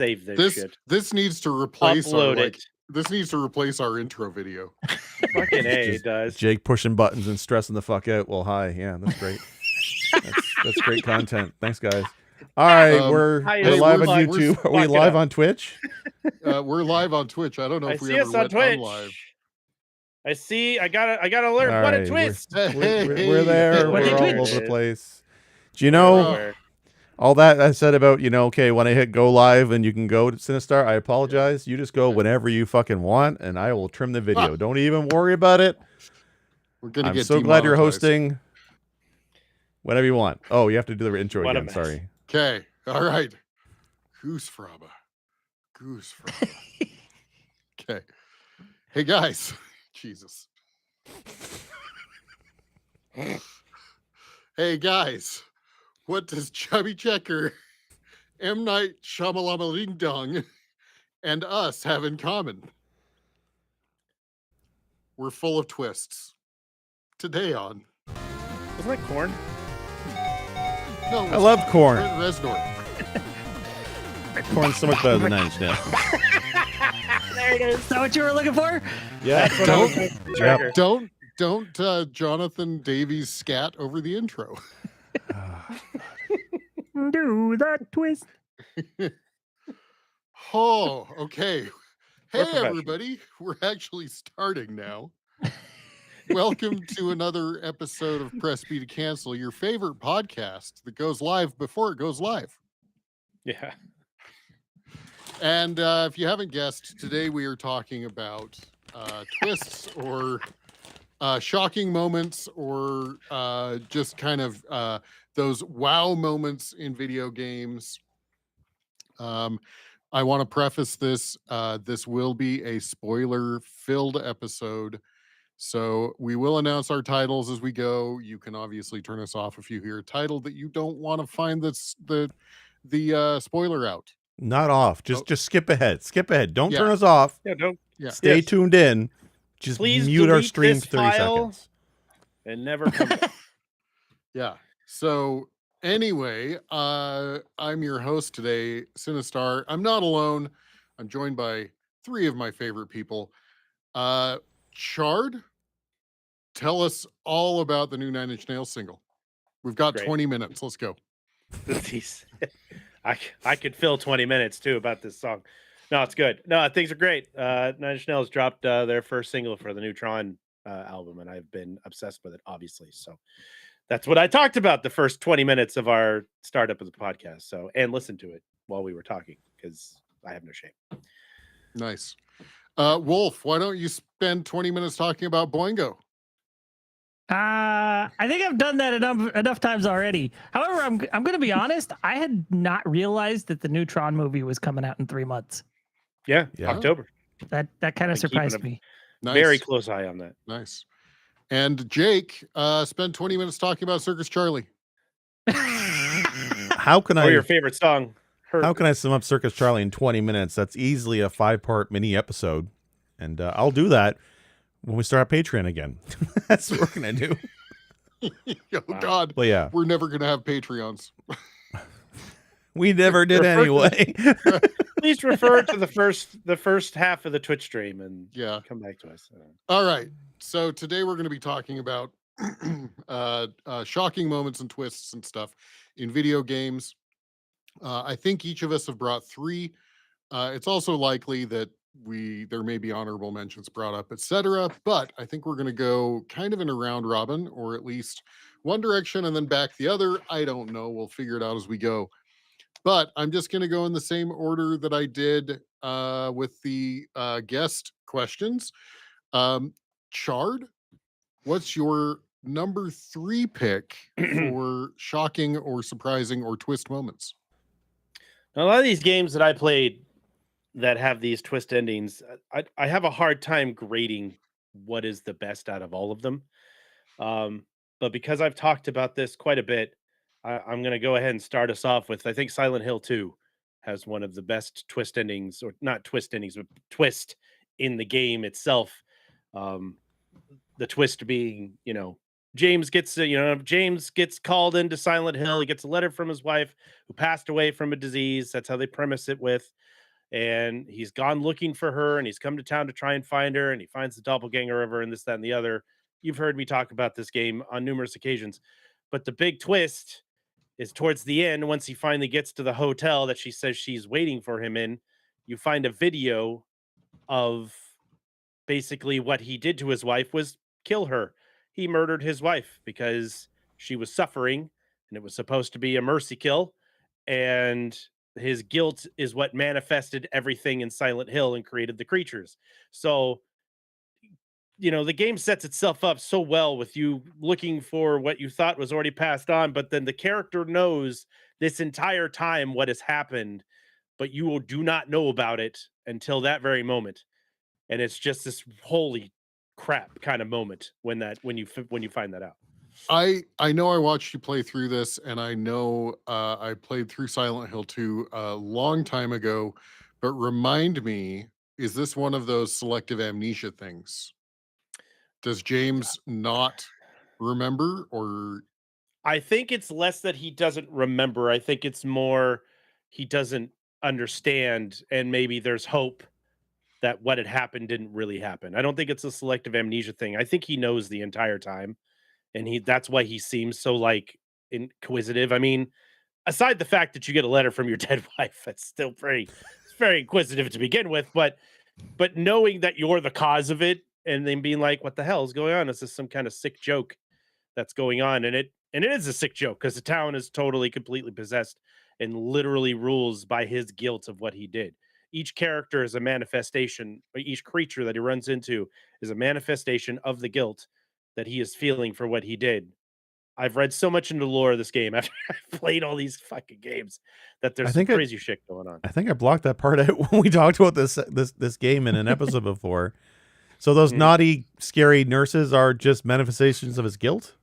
Save this shit. This needs to replace Upload our it. This needs to replace our intro video. Fucking A, it does. Jake pushing buttons and stressing the fuck out. Well, hi. Yeah, that's great. that's great content. Thanks, guys. All right, we're live on YouTube. Are we live on Twitch? We're live on Twitch. I don't know if we ever went on live. I see. I got alert. All what right, a twist! We're there. We're all over the place. Do you know all that I said about, okay, when I hit go live and you can go to Sinistar, I apologize. You just go whenever you fucking want, and I will trim the video. Don't even worry about it. I'm so glad you're hosting. Whenever you want. Oh, you have to do the intro again. Sorry. Okay. All right. Goose Fraba. Okay. Hey, guys. Jesus. Hey, guys. What does Chubby Checker, M. Night Shyamalama Ding Dong, and us have in common? We're full of twists. Today on... Wasn't that corn? No, I love corn. Reznor. Corn's so much better than 9 Inch Nails. There it is. Is that what you were looking for? Yeah. Don't Jonathan Davies scat over the intro. Do that twist. Oh, okay. Hey, everybody. We're actually starting now. Welcome to another episode of Press B to Cancel, your favorite podcast that goes live before it goes live. Yeah. And if you haven't guessed, today we are talking about twists or shocking moments or just kind of those wow moments in video games. I want to preface this. This will be a spoiler-filled episode. So we will announce our titles as we go. You can obviously turn us off if you hear a title that you don't want to find the spoiler out. Not off. Just skip ahead. Don't turn us off. Yeah, don't. Yeah. Stay tuned in. Just please mute our stream for 30 seconds. And never come back. Yeah. So anyway, I'm your host today, Sinistar. I'm not alone. I'm joined by 3 of my favorite people. Chard, tell us all about the new 9 Inch Nails single. We've got 20 minutes. Let's go. I could fill 20 minutes too about this song. No, it's good. No, things are great. 9 Inch Nails dropped their first single for the new Tron album, and I've been obsessed with it, obviously. So that's what I talked about the first 20 minutes of our startup of the podcast. So, and listen to it while we were talking, because I have no shame. Nice. Wolf, why don't you spend 20 minutes talking about Boingo? I think I've done that enough times already. However, I'm going to be honest. I had not realized that the new Tron movie was coming out in 3 months. Yeah. October. That kind of surprised me. Nice. Very close eye on that. Nice. And Jake, spend 20 minutes talking about Circus Charlie. How can your favorite song? How can I sum up Circus Charlie in 20 minutes? That's easily a 5-part mini episode, and I'll do that when we start our Patreon again. That's what we're gonna do. Oh God! But yeah, we're never gonna have Patreons. We never did anyway. Please refer to the first half of the Twitch stream and come back to us. All right. So today we're going to be talking about shocking moments and twists and stuff in video games. I think each of us have brought 3. It's also likely that there may be honorable mentions brought up, etc. But I think we're going to go kind of in a round robin, or at least one direction and then back the other. I don't know. We'll figure it out as we go. But I'm just going to go in the same order that I did with the guest questions. Chard, what's your number 3 pick for shocking or surprising or twist moments? A lot of these games that I played that have these twist endings, I have a hard time grading what is the best out of all of them. But because I've talked about this quite a bit, I'm going to go ahead and start us off with, I think Silent Hill 2 has one of the best twist endings, or not twist endings, but twist in the game itself. The twist being, James gets called into Silent Hill. He gets a letter from his wife who passed away from a disease. That's how they premise it with. and he's gone looking for her, and he's come to town to try and find her, and he finds the doppelganger of her, and this, that, and the other. You've heard me talk about this game on numerous occasions, but the big twist is towards the end, once he finally gets to the hotel that she says she's waiting for him in, you find a video of basically what he did to his wife was kill her. He murdered his wife because she was suffering, and it was supposed to be a mercy kill. And his guilt is what manifested everything in Silent Hill and created the creatures. So, the game sets itself up so well with you looking for what you thought was already passed on, but then the character knows this entire time what has happened, but you do not know about it until that very moment. And it's just this holy crap kind of moment when you find that out. I know I watched you play through this, and I know I played through Silent Hill 2 a long time ago, but remind me, is this one of those selective amnesia things? Does James not remember, or I think it's less that he doesn't remember. I think it's more he doesn't understand, and maybe there's hope that what had happened didn't really happen. I don't think it's a selective amnesia thing. I think he knows the entire time, and that's why he seems so inquisitive. I mean, aside the fact that you get a letter from your dead wife, that's still it's very inquisitive to begin with, but knowing that you're the cause of it and then being like, what the hell is going on? Is this some kind of sick joke that's going on? And it is a sick joke because the town is totally, completely possessed and literally rules by his guilt of what he did. Each character is a manifestation, or each creature that he runs into is a manifestation of the guilt that he is feeling for what he did. I've read so much into the lore of this game after I've played all these fucking games that there's some crazy shit going on. I think I blocked that part out when we talked about this game in an episode before. So those naughty, scary nurses are just manifestations of his guilt?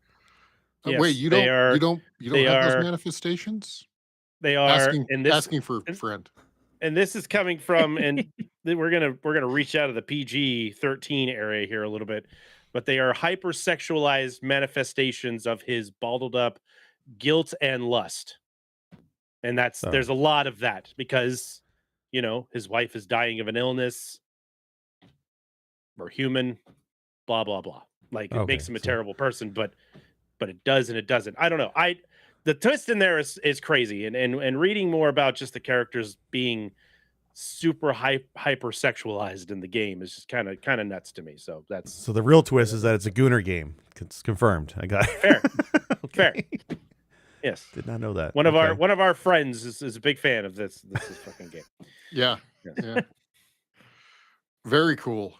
Yes, wait, you don't have those manifestations? They are asking for a friend. And this is coming from, and we're gonna reach out of the PG-13 area here a little bit, but they are hypersexualized manifestations of his bottled up guilt and lust. And there's a lot of that because, his wife is dying of an illness or human, blah, blah, blah. Like it makes him a terrible person, but it does and it doesn't. I don't know. The twist in there is crazy. And reading more about just the characters being super hypersexualized in the game is just kind of nuts to me. So the real twist is that it's a Gooner game. It's confirmed. I got it. Fair. Fair. Yes. Did not know that. One of our friends is a big fan of this fucking game. Yeah. Yeah. Very cool.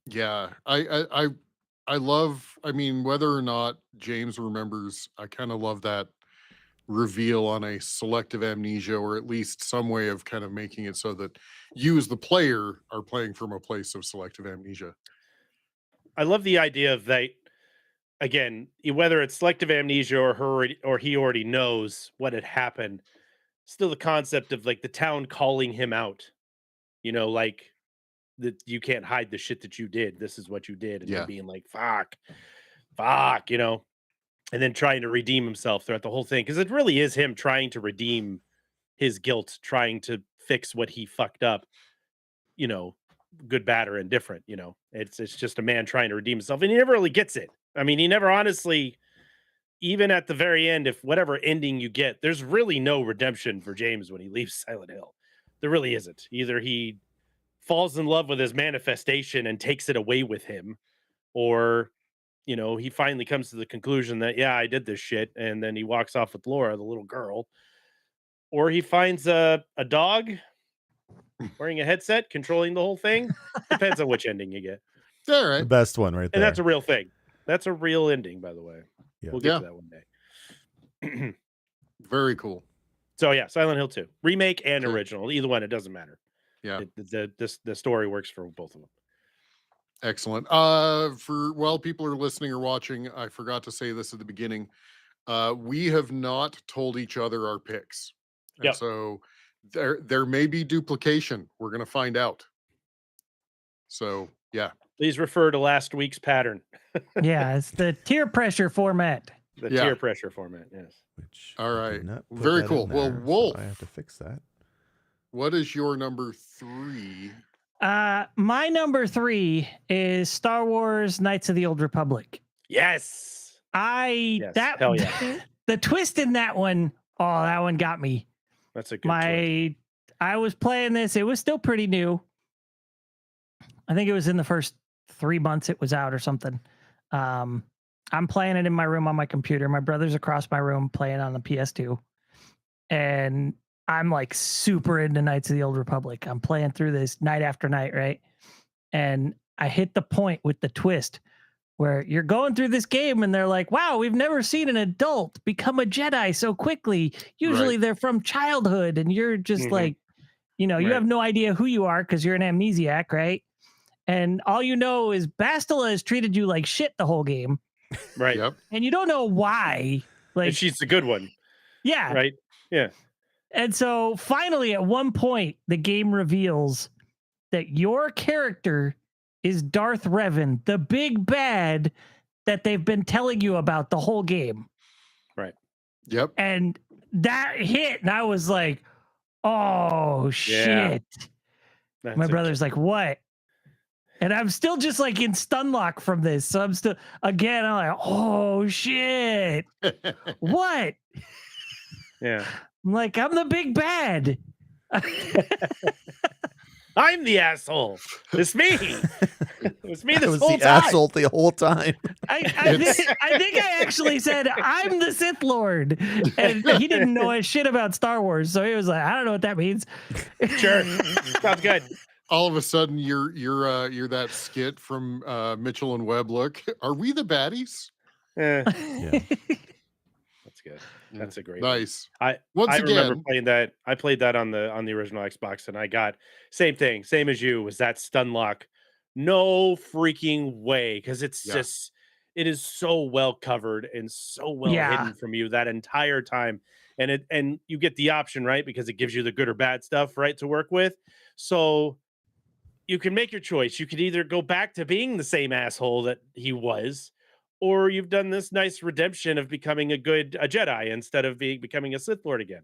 Yeah. I love, whether or not James remembers, I kind of love that reveal on a selective amnesia, or at least some way of kind of making it so that you as the player are playing from a place of selective amnesia. I love the idea of that. Again, whether it's selective amnesia or he already knows what had happened, still the concept of like the town calling him out, like that you can't hide the shit that you did. This is what you did. And him being like, fuck, and then trying to redeem himself throughout the whole thing. Because it really is him trying to redeem his guilt, trying to fix what he fucked up, good, bad, or indifferent. It's just a man trying to redeem himself. And he never really gets it. I mean, he never honestly, even at the very end, if whatever ending you get, there's really no redemption for James when he leaves Silent Hill. There really isn't. Either he falls in love with his manifestation and takes it away with him, or he finally comes to the conclusion that I did this shit, and then he walks off with Laura, the little girl, or he finds a dog wearing a headset controlling the whole thing. Depends on which ending you get. All right. The best one right there. And that's a real thing. That's a real ending, by the way. Yeah. We'll get to that one day. Very cool. So Silent Hill 2 remake and original, either one, it doesn't matter. Yeah, the story works for both of them. Excellent. While people are listening or watching, I forgot to say this at the beginning. We have not told each other our picks, and so there may be duplication. We're going to find out. So please refer to last week's pattern. Yeah, it's the tier pressure format. Tier pressure format, yes. All right. Very cool. Well, Wolf, so I have to fix that. what is your number 3? My number 3 is Star Wars Knights of the Old Republic. Yes. Hell yeah. The twist in that one, that one got me. That's a good twist. I was playing this, it was still pretty new. I think it was in the first 3 months it was out or something. I'm playing it in my room on my computer. My brother's across my room playing on the PS2. And I'm like super into Knights of the Old Republic. I'm playing through this night after night, right? And I hit the point with the twist where you're going through this game and they're like, wow, we've never seen an adult become a Jedi so quickly. Usually they're from childhood and you're just like, you have no idea who you are because you're an amnesiac, right? And all you know is Bastila has treated you like shit the whole game. Right. Yep. And you don't know why. Like, and she's the good one. Yeah. Right. Yeah. And so finally, at one point, the game reveals that your character is Darth Revan, the big bad that they've been telling you about the whole game. Right. Yep. And that hit, and I was like, oh, shit. My brother's like, what? And I'm still just like in stun lock from this. So I'm still, again, I'm like, oh, shit. What? Yeah. I'm like, I'm the big bad. I'm the asshole. It's me. It's me I this was whole the time. asshole the whole time. I think I actually said, I'm the Sith Lord. And he didn't know a shit about Star Wars. So he was like, I don't know what that means. Sure. Sounds good. All of a sudden, you're that skit from Mitchell and Webb. Look, are we the baddies? Yeah. Yeah. That's good. That's a great nice. one. I remember playing that. I played that on the original Xbox, and I got same thing, same as you. Was that stun lock? No freaking way, because it's just it is so well covered and so well hidden from you that entire time, and you get the option, right, because it gives you the good or bad stuff, right, to work with. So you can make your choice. You could either go back to being the same asshole that he was, or you've done this nice redemption of becoming a Jedi instead of becoming a Sith Lord again.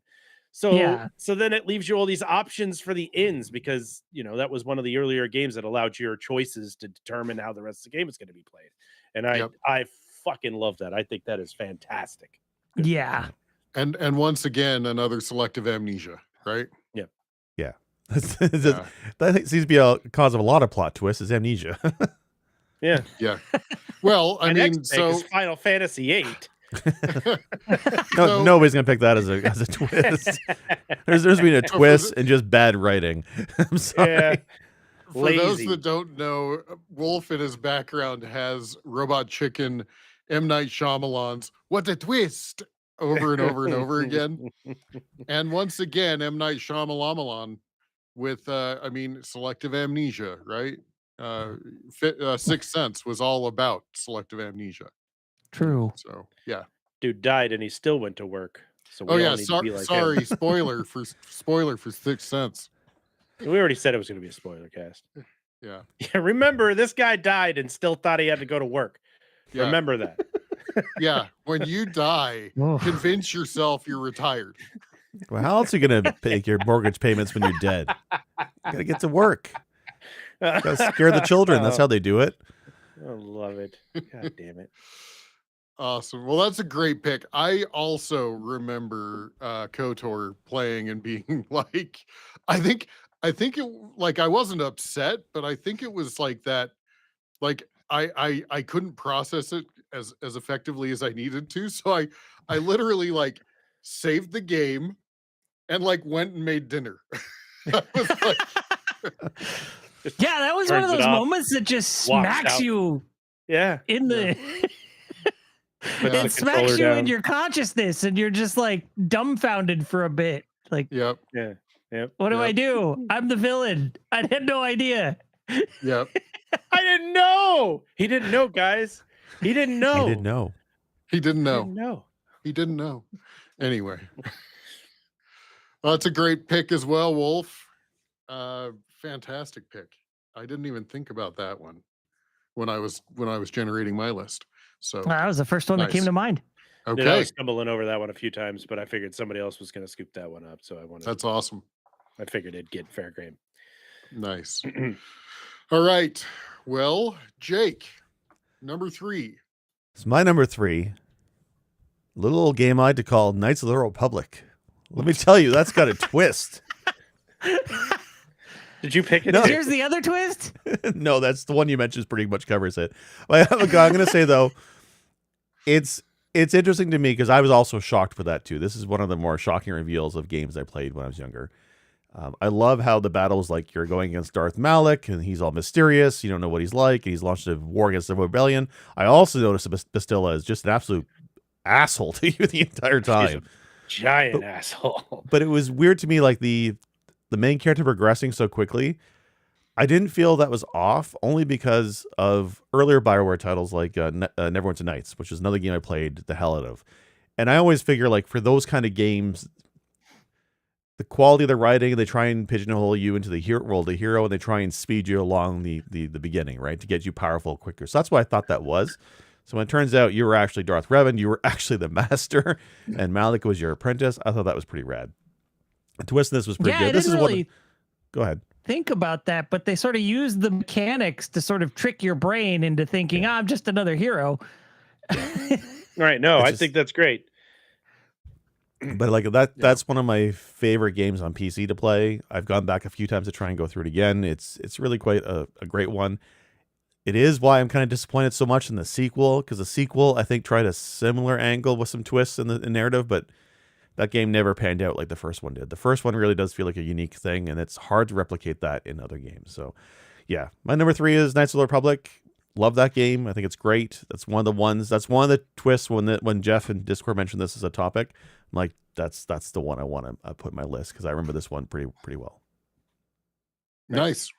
So then it leaves you all these options for the ends, because that was one of the earlier games that allowed your choices to determine how the rest of the game is going to be played. And I fucking love that. I think that is fantastic. Good. Yeah. And once again, another selective amnesia, right? Yeah. Yeah. That seems to be a cause of a lot of plot twists, is amnesia. Yeah. Well, I mean, so Final Fantasy VIII. Nobody's gonna pick that as a twist. There's been a twist and just bad writing. I'm sorry. Yeah. For those that don't know, Wolf in his background has Robot Chicken, M. Night Shyamalan's "What a Twist" over and over and over again. And once again, M. Night Shyamalan with selective amnesia, right? Sixth Sense was all about selective amnesia. True. So yeah, dude died and he still went to work. So sorry, spoiler for Sixth Sense. We already said it was going to be a spoiler cast. Yeah. Remember, this guy died and still thought he had to go to work. Yeah. Remember that. Yeah, when you die, convince yourself you're retired. Well, how else are you gonna make your mortgage payments when you're dead? You gotta get to work. Gotta scare the children. That's how they do it. I love it. God damn it. Awesome. Well, that's a great pick. I also remember KOTOR playing and being like, I think it, like, I wasn't upset, but I think it was like that, like I couldn't process it as effectively as I needed to. So I literally like saved the game and like went and made dinner. I was like, yeah, that was one of those moments that just smacks you. Yeah. In the it smacks you in your consciousness and you're just like dumbfounded for a bit. Like, yep. Yeah. Yep. What do I do? I'm the villain. I had no idea. Yep. I didn't know. He didn't know, guys. He didn't know. He didn't know. He didn't know. He didn't know. He didn't know. Anyway. Well, that's a great pick as well, Wolf. Fantastic pick. I didn't even think about that one when I was generating my list. So that was the first one that came to mind. Okay. Dude, I was stumbling over that one a few times, but I figured somebody else was going to scoop that one up, so I wanted. That's awesome. I figured it'd get fair game. Nice. All right. Well, Jake, number 3. It's my number 3. Little old game I like to call Knights of the Republic. Let me tell you, that's got a twist. Did you pick it? No. Here's the other twist. No, that's the one you mentioned. Pretty much covers it. But I'm going to say though, it's interesting to me because I was also shocked for that too. This is one of the more shocking reveals of games I played when I was younger. I love how the battle's like you're going against Darth Malak and he's all mysterious. You don't know what he's like. He's launched a war against the rebellion. I also noticed that Bastilla is just an absolute asshole to you the entire time. Giant asshole. But it was weird to me, like the main character progressing so quickly. I didn't feel that was off, only because of earlier BioWare titles like Neverwinter Nights, which is another game I played the hell out of. And I always figure, like, for those kind of games, the quality of the writing, they try and pigeonhole you into the hero role, the hero, and they try and speed you along the beginning, right, to get you powerful quicker. So that's what I thought that was. So when it turns out you were actually Darth Revan, you were actually the master, and Malak was your apprentice, I thought that was pretty rad. The twist in this was pretty good. This is really go ahead. Think about that, but they sort of use the mechanics to sort of trick your brain into thinking, I'm just another hero. Right. No, I think that's great. But like that's one of my favorite games on PC to play. I've gone back a few times to try and go through it again. It's really quite a great one. It is why I'm kind of disappointed so much in the sequel, because the sequel, I think, tried a similar angle with some twists in the narrative, but that game never panned out like the first one did. The first one really does feel like a unique thing, and it's hard to replicate that in other games. So, yeah, my number 3 is Knights of the Republic. Love that game. I think it's great. That's one of the ones. That's one of the twists when Jeff in Discord mentioned this as a topic. I'm like, that's the one I want to put in my list because I remember this one pretty well. Nice.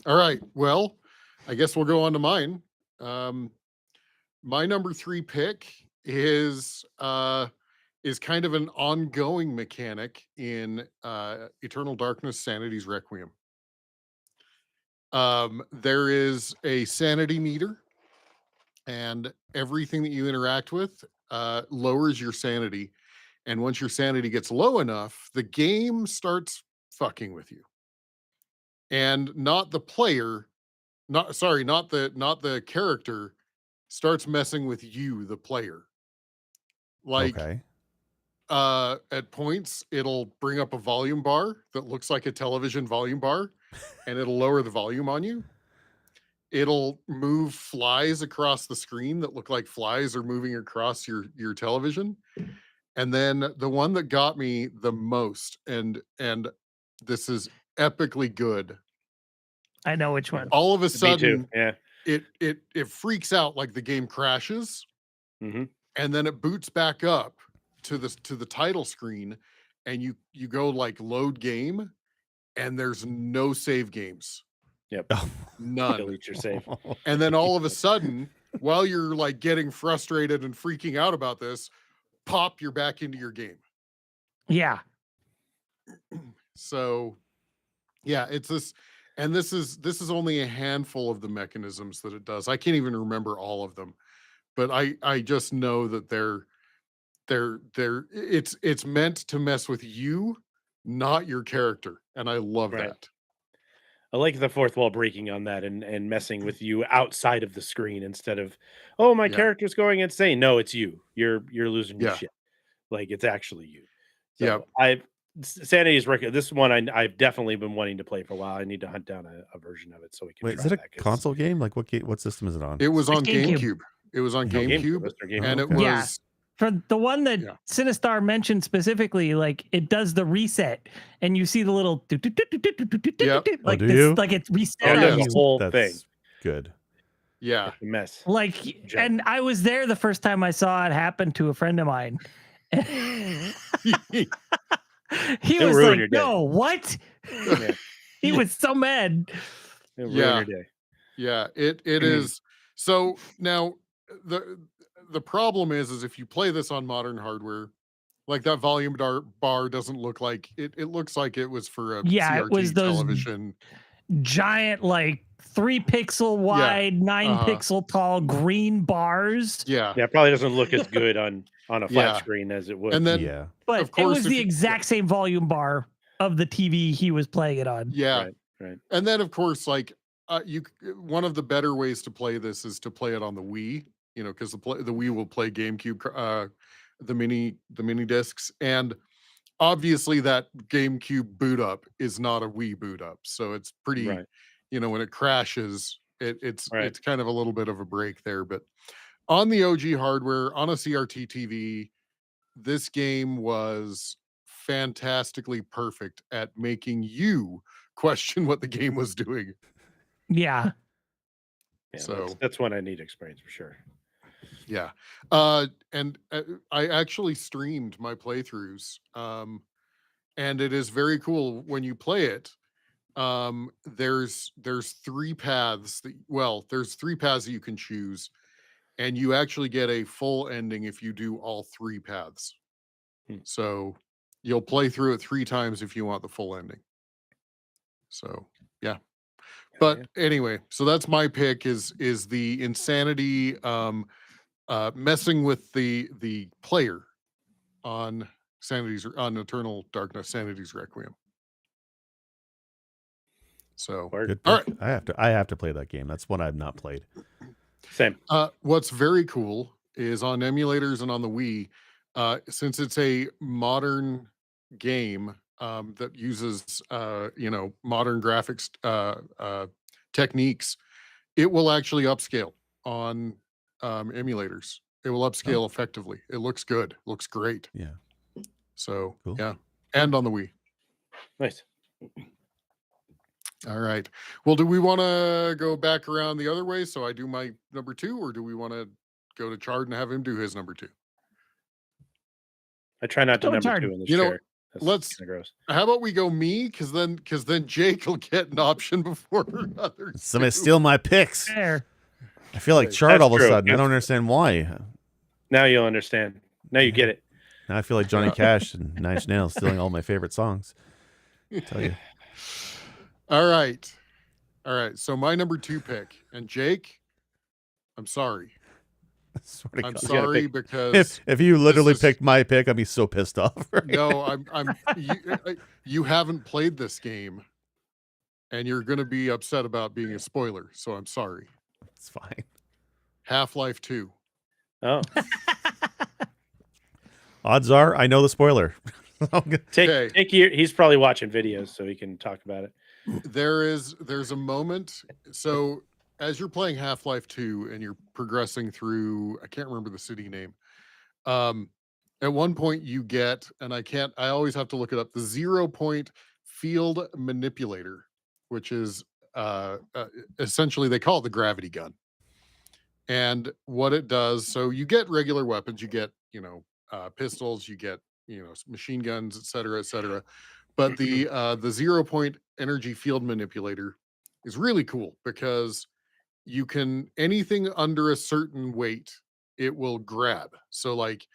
All right. Well, I guess we'll go on to mine. My number 3 pick is kind of an ongoing mechanic in Eternal Darkness Sanity's Requiem. There is a sanity meter, and everything that you interact with lowers your sanity. And once your sanity gets low enough, the game starts fucking with you. And not the player, not the character starts messing with you, the player. Like, Okay. at points, it'll bring up a volume bar that looks like a television volume bar, and it'll lower the volume on you. It'll move flies across the screen that look like flies are moving across your television. And then the one that got me the most, and this is epically good. I know which one. All of a sudden, Me too. Yeah. it freaks out like the game crashes, Mm-hmm. and then it boots back up to the title screen, and you go like load game, and there's no save games. Yep. None. Delete your save. And then all of a sudden, while you're like getting frustrated and freaking out about this, pop, you're back into your game. Yeah. So yeah, it's this, and this is only a handful of the mechanisms that it does. I can't even remember all of them, but I just know that it's meant to mess with you, not your character. And I love that. I like the fourth wall breaking on that and messing with you outside of the screen instead of, oh, my character's going insane. No, it's you. You're losing your shit. Like, it's actually you. So Sanity's this one I've definitely been wanting to play for a while. I need to hunt down a version of it so we can. Wait, is it a console game? Like what system is it on? It was on GameCube. It was on GameCube, and it was for the one that Sinistar mentioned specifically. Like, it does the reset, and you see the little like this, like it's reset on the whole thing. Good. Yeah, it's a mess. Like, and I was there the first time I saw it happen to a friend of mine. He was like, "No, what?" He was so mad. It'll ruin your day. Yeah, it is. So now the problem is if you play this on modern hardware, like that volume bar doesn't look like it looks like it was for a CRT it was those television. giant, like 3-pixel wide, 9-pixel tall green bars. Yeah. Yeah, it probably doesn't look as good on a flat screen as it would. And then, yeah, But of course, it was the exact same volume bar of the TV he was playing it on. Yeah. Right. And then, of course, like one of the better ways to play this is to play it on the Wii, because the Wii will play GameCube, the mini discs, and obviously that GameCube boot up is not a Wii boot up, so it's pretty, Right. When it crashes, it's Right. kind of a little bit of a break there. But on the OG hardware, on a CRT TV, this game was fantastically perfect at making you question what the game was doing. Yeah. Yeah, So that's one I need experience for sure. Yeah. And I actually streamed my playthroughs. And it is very cool when you play it. There's three paths there's three paths that you can choose, and you actually get a full ending if you do all three paths. So you'll play through it 3 times if you want the full ending. So yeah. But anyway, so that's my pick is the insanity messing with the player on Eternal Darkness, Sanity's Requiem. So good all pick. right. I have to play that game. That's one I've not played. Same. What's very cool is on emulators and on the Wii, since it's a modern game that uses modern graphics techniques, it will actually upscale on emulators. It will upscale effectively. It looks good. Looks great. Yeah. So Cool. yeah, and on the Wii. Nice. All right. Well, do we want to go back around the other way? So I do my number 2, or do we want to go to Chard and have him do his number 2? I try not to Go number Chard. 2 in this You know, chair. That's let's- kinda gross. How about we go me? Because then Jake will get an option before others. Somebody do. steal my picks. There. I feel like That's Chard all of a true. sudden. I don't understand why. Now you'll understand. Now you get it. Now I feel like Johnny Cash and Nine Inch Nails stealing all my favorite songs. I tell you. All right. So my number 2 pick, and Jake, I'm sorry. I swear to I'm God. sorry pick. because If you literally is- picked my pick, I'd be so pissed off. Right? no, you haven't played this game, and you're going to be upset about being a spoiler. So I'm sorry. It's fine. Half-Life 2. Oh, Odds are, I know the spoiler. Okay. he's probably watching videos so he can talk about it. There's a moment. So as you're playing Half-Life 2 and you're progressing through, I can't remember the city name. At one point you get, and I always have to look it up, the 0-point field manipulator, which is essentially they call it the gravity gun. And what it does, so you get regular weapons, you get, pistols, you get, machine guns, et cetera. But the 0-point energy field manipulator is really cool because you can, anything under a certain weight, it will grab. So like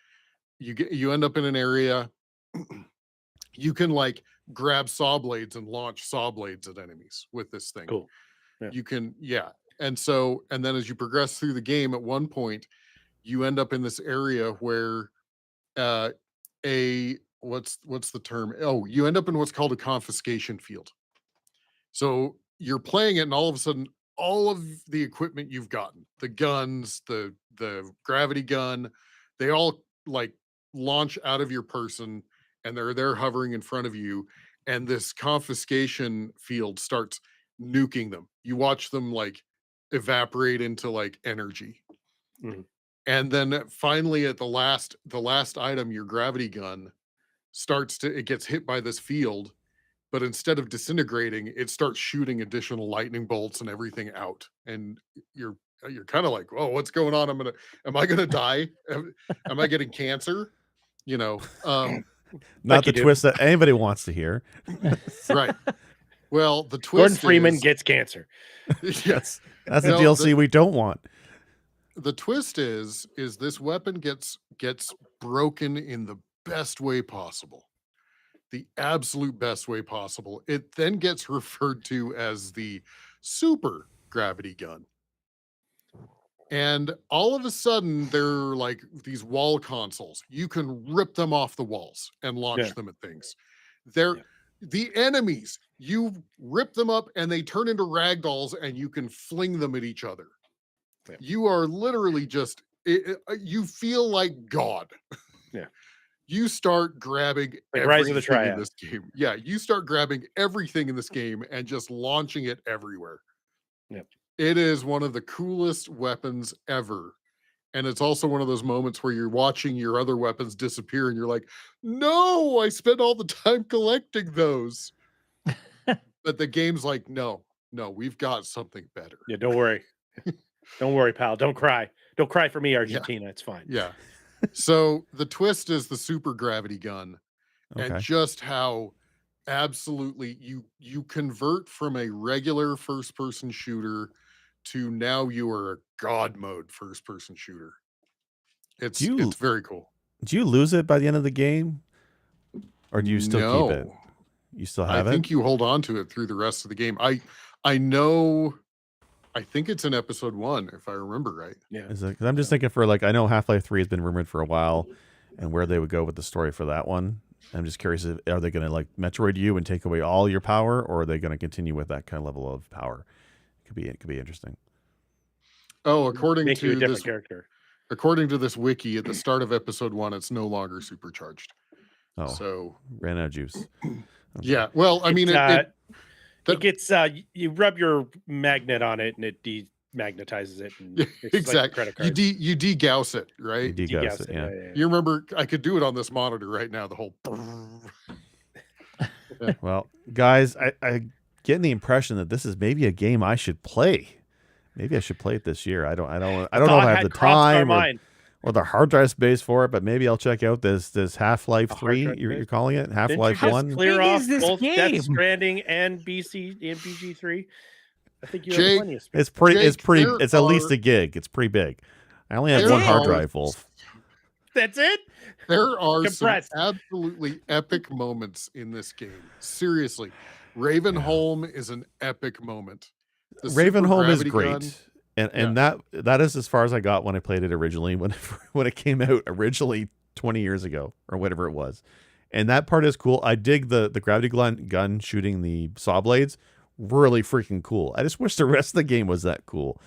you end up in an area, you can like grab saw blades and launch saw blades at enemies with this thing. Cool. Yeah. You can, and then as you progress through the game, at one point you end up in this area where what's the term? Oh, you end up in what's called a confiscation field. So you're playing it, and all of a sudden, all of the equipment you've gotten, the guns, the gravity gun, they all like launch out of your person, and they're there hovering in front of you, and this confiscation field starts nuking them. You watch them like evaporate into like energy. Mhm. And then finally at the last item, your gravity gun it gets hit by this field, but instead of disintegrating, it starts shooting additional lightning bolts and everything out. And you're kind of like, oh, what's going on? Am I gonna die? Am I getting cancer? Not Like the you do. twist that anybody wants to hear. Right. Well, the twist Gordon Freeman is, gets cancer. yes. That's the No, DLC we don't want. The twist is this weapon gets broken in the best way possible. the absolute best way possible. It then gets referred to as the super gravity gun. And all of a sudden, they're like these wall consoles. You can rip them off the walls and launch them at things. They're the enemies. You rip them up and they turn into ragdolls and you can fling them at each other. You are literally just, you feel like God. Yeah. You start grabbing like Rise of the everything in Triad. this game. Yeah, you start grabbing everything in this game and just launching it everywhere. Yep. It is one of the coolest weapons ever. And it's also one of those moments where you're watching your other weapons disappear and you're like, no, I spent all the time collecting those. But the game's like, no, we've got something better. Yeah, don't worry. Don't worry, pal. Don't cry. Don't cry for me, Argentina. It's fine. Yeah. So the twist is the super gravity gun and just how absolutely you convert from a regular first person shooter to now you are a god mode first person shooter. It's very cool. Do you lose it by the end of the game? Or do you still keep it? You still have it? I think you hold on to it through the rest of the game. I know, I think it's in episode 1, if I remember right. Yeah. Because I'm just thinking for like, I know Half-Life 3 has been rumored for a while and where they would go with the story for that one. I'm just curious, are they going to like Metroid you and take away all your power, or are they going to continue with that kind of level of power? It could be interesting. Oh, according Make you a to different this character. According to this wiki, at the start of episode 1, it's no longer supercharged. Oh, so ran out of juice. Okay. Yeah, well, I mean, it gets you rub your magnet on it and it demagnetizes it. And it's exactly. like a credit card. You degauss it, right? You degauss it, yeah. You remember, I could do it on this monitor right now. The whole. Well, guys, I getting the impression that this is maybe a game I should play. Maybe I should play it this year. I don't know if I have the time or the hard drive space for it, but maybe I'll check out this Half-Life 3. You're calling it Half-Life 1. Clear off both game? Death Stranding and BG3. I think you Jake, have plenty of space. It's at least a gig. It's pretty big. I only have one hard drive full. That's it? There are some absolutely epic moments in this game. Seriously. Ravenholm is an epic moment. Ravenholm is great. And that is as far as I got when I played it originally, when it came out originally 20 years ago or whatever it was. And that part is cool. I dig the gravity gun shooting the saw blades. Really freaking cool. I just wish the rest of the game was that cool.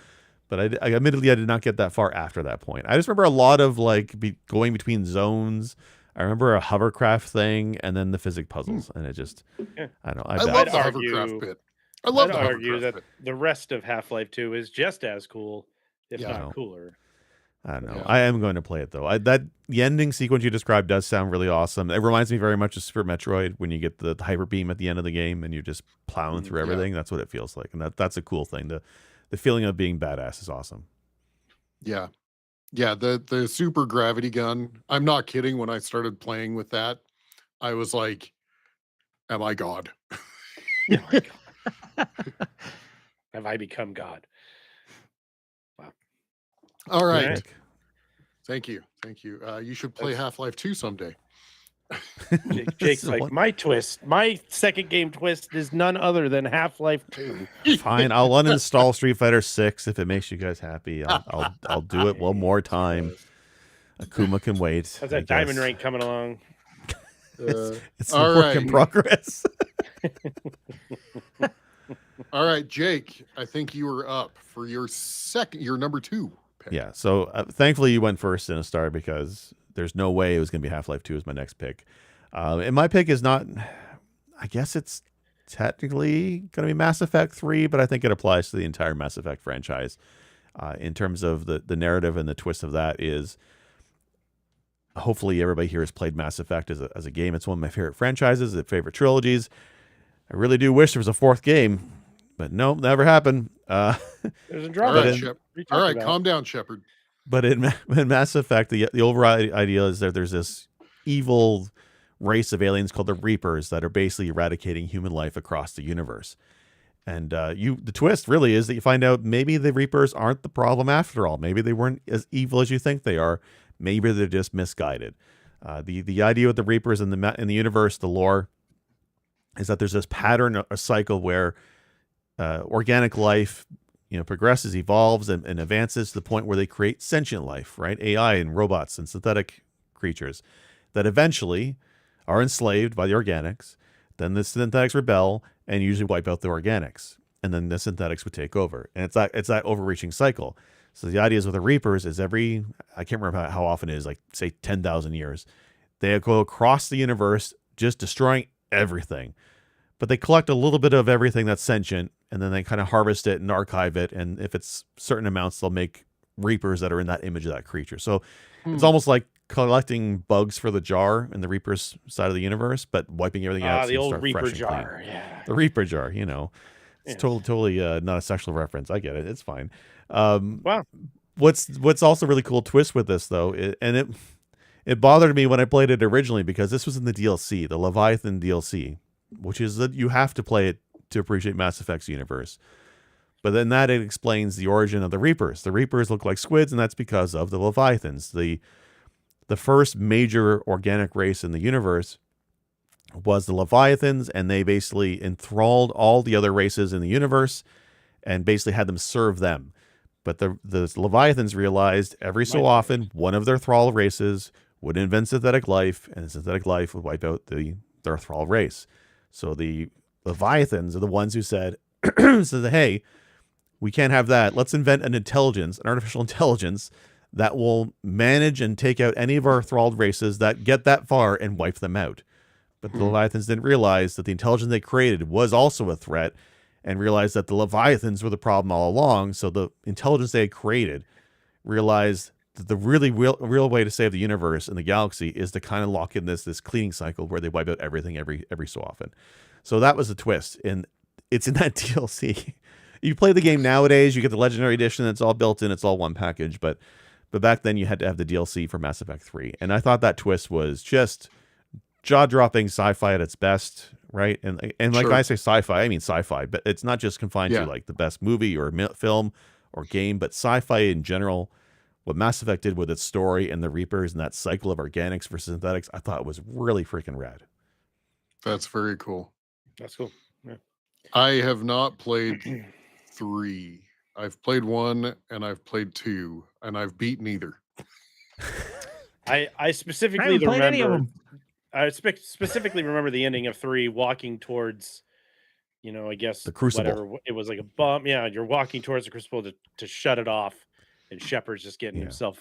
But I admittedly, I did not get that far after that point. I just remember a lot of like going between zones. I remember a hovercraft thing and then the physics puzzles. And it just, I don't know. I love the hovercraft bit. I love to argue that the rest of Half-Life 2 is just as cool, if not cooler. I don't know. I am going to play it though. The ending sequence you described does sound really awesome. It reminds me very much of Super Metroid when you get the hyper beam at the end of the game and you're just plowing through everything. That's what it feels like, and that's a cool thing. The feeling of being badass is awesome. Yeah, the super gravity gun. I'm not kidding. When I started playing with that, I was like, "Am I God? Oh my God. Have I become God?" Wow. All right. Thank you. You should play Half-Life 2 someday. Jake's like, my second game twist is none other than Half-Life 2. Fine, I'll uninstall Street Fighter 6 if it makes you guys happy. I'll do it one more time. Akuma can wait. How's that diamond rank coming along? It's a work in progress. All right, Jake, I think you were up for your number 2 pick. Yeah, so thankfully you went first in a star because there's no way it was going to be Half-Life 2 as my next pick. And my pick is not, I guess it's technically going to be Mass Effect 3, but I think it applies to the entire Mass Effect franchise. In terms of the narrative and the twist of that is, hopefully everybody here has played Mass Effect as a game. It's one of my favorite franchises, favorite trilogies. I really do wish there was a 4th game, but no, never happened. There's a drama. All right, calm down, Shepard. But in Mass Effect, the overall idea is that there's this evil race of aliens called the Reapers that are basically eradicating human life across the universe. And the twist really is that you find out maybe the Reapers aren't the problem after all. Maybe they weren't as evil as you think they are. Maybe they're just misguided. The idea with the Reapers in the universe, the lore, is that there's this pattern, a cycle where organic life, progresses, evolves, and advances to the point where they create sentient life, right? AI and robots and synthetic creatures that eventually are enslaved by the organics. Then the synthetics rebel and usually wipe out the organics, and then the synthetics would take over. And it's that overreaching cycle. So the idea is with the Reapers is I can't remember how often it is, like say 10,000 years, they go across the universe just destroying everything. But they collect a little bit of everything that's sentient, and then they kind of harvest it and archive it. And if it's certain amounts, they'll make Reapers that are in that image of that creature. So it's almost like collecting bugs for the jar in the Reaper's side of the universe, but wiping everything out. The old Reaper jar. Clean. Yeah. The Reaper jar, It's totally not a sexual reference. I get it. It's fine. Wow. What's also really cool twist with this, though, it bothered me when I played it originally because this was in the DLC, the Leviathan DLC, which is that you have to play it to appreciate Mass Effect's universe. But then it explains the origin of the Reapers. The Reapers look like squids, and that's because of the Leviathans. The first major organic race in the universe was the Leviathans, and they basically enthralled all the other races in the universe and basically had them serve them. But the Leviathans realized every so often one of their thrall races would invent synthetic life, and synthetic life would wipe out their thrall race. So the Leviathans are the ones who said, hey, we can't have that. Let's invent an artificial intelligence that will manage and take out any of our thralled races that get that far and wipe them out. But the Leviathans didn't realize that the intelligence they created was also a threat, and realized that the Leviathans were the problem all along. So the intelligence they had created realized that the really real way to save the universe and the galaxy is to kind of lock in this cleaning cycle where they wipe out everything every so often. So that was the twist, and it's in that DLC. You play the game nowadays, you get the Legendary Edition, it's all built in, it's all one package, but back then you had to have the DLC for Mass Effect 3. And I thought that twist was just jaw-dropping sci-fi at its best, right? And like I say sci-fi, I mean sci-fi, but it's not just confined to like the best movie or film or game, but sci-fi in general. What Mass Effect did with its story and the Reapers and that cycle of organics versus synthetics, I thought was really freaking rad. That's very cool. That's cool. Yeah. I have not played 3. I've played 1 and I've played 2, and I've beaten either. I specifically remember. I specifically remember the ending of 3, walking towards, I guess the Crucible. Whatever. It was like a bomb. Yeah, you're walking towards the Crucible to shut it off, and Shepard's just getting himself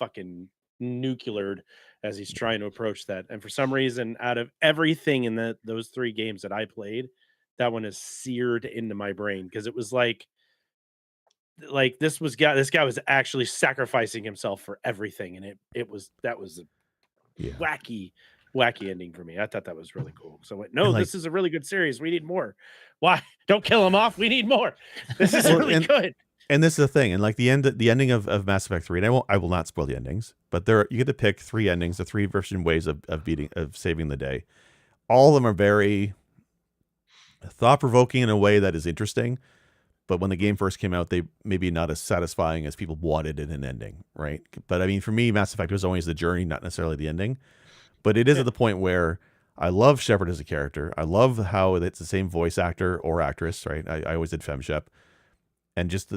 fucking nucleared as he's trying to approach that. And for some reason, out of everything in those 3 games that I played, that one is seared into my brain because it was like this guy was actually sacrificing himself for everything, and that was a wacky ending for me. I thought that was really cool. So I went, no, this is a really good series. We need more. Why? Don't kill him off. We need more. This is really good. And this is the thing. And like the ending of Mass Effect 3, and I will not spoil the endings, but you get to pick 3 endings, the 3 version ways of saving the day. All of them are very thought-provoking in a way that is interesting. But when the game first came out, they maybe not as satisfying as people wanted in an ending, right? But I mean, for me, Mass Effect was always the journey, not necessarily the ending. But it is at the point where I love Shepard as a character. I love how it's the same voice actor or actress, right? I always did FemShep. And just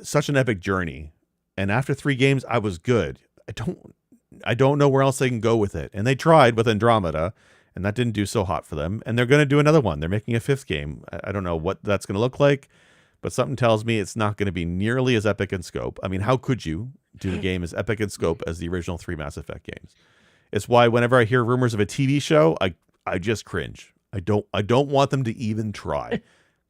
such an epic journey. And after 3 games, I was good. I don't know where else they can go with it. And they tried with Andromeda, and that didn't do so hot for them. And they're going to do another one. They're making a 5th game. I don't know what that's going to look like, but something tells me it's not going to be nearly as epic in scope. I mean, how could you do a game as epic in scope as the original 3 Mass Effect games? It's why whenever I hear rumors of a TV show, I just cringe. I don't want them to even try.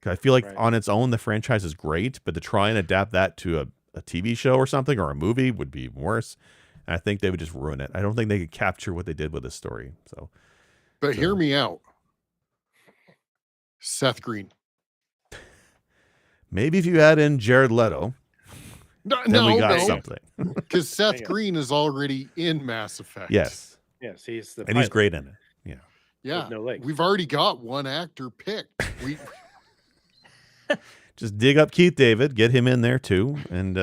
I feel like on its own, the franchise is great, but to try and adapt that to a TV show or something or a movie would be worse. And I think they would just ruin it. I don't think they could capture what they did with this story. But hear me out. Seth Green. Maybe if you add in Jared Leto, then we got something. Because Seth Green is already in Mass Effect. Yes, he's he's great in it. Yeah. No legs. We've already got one actor picked. Just dig up Keith David, get him in there too, and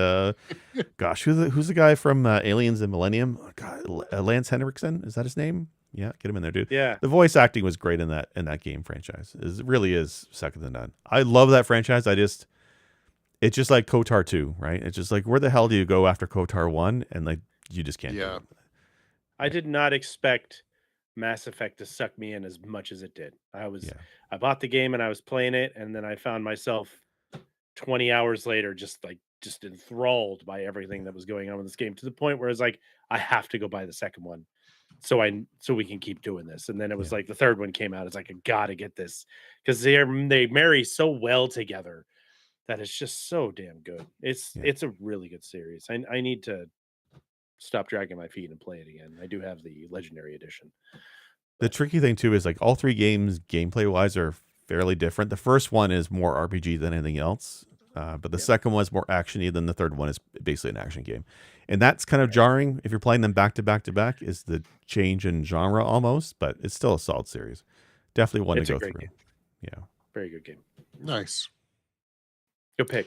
gosh, who's the guy from Aliens and Millennium? God, Lance Henriksen, is that his name? Yeah, get him in there, dude. Yeah. The voice acting was great in that game franchise. It really is second to none. I love that franchise. It's just like KOTOR 2, right? It's just like, where the hell do you go after KOTOR 1? And like, you just can't do it. I did not expect Mass Effect to suck me in as much as it did. I bought the game and I was playing it, and then I found myself 20 hours later just enthralled by everything that was going on in this game, to the point where it's like, I have to go buy the second one so we can keep doing this. And then it was like the third one came out. It's like, I gotta get this, because they marry so well together that it's just so damn good. It's a really good series. I need to stop dragging my feet and play it again. I do have the Legendary Edition. The tricky thing too is like all three games gameplay wise are fairly different. The first one is more RPG than anything else, but the second one is more actiony. Than the third one is basically an action game, and that's kind of jarring if you're playing them back to back to back. Is the change in genre almost, but it's still a solid series. Definitely one to go through. Game. Yeah, very good game. Nice. Good pick.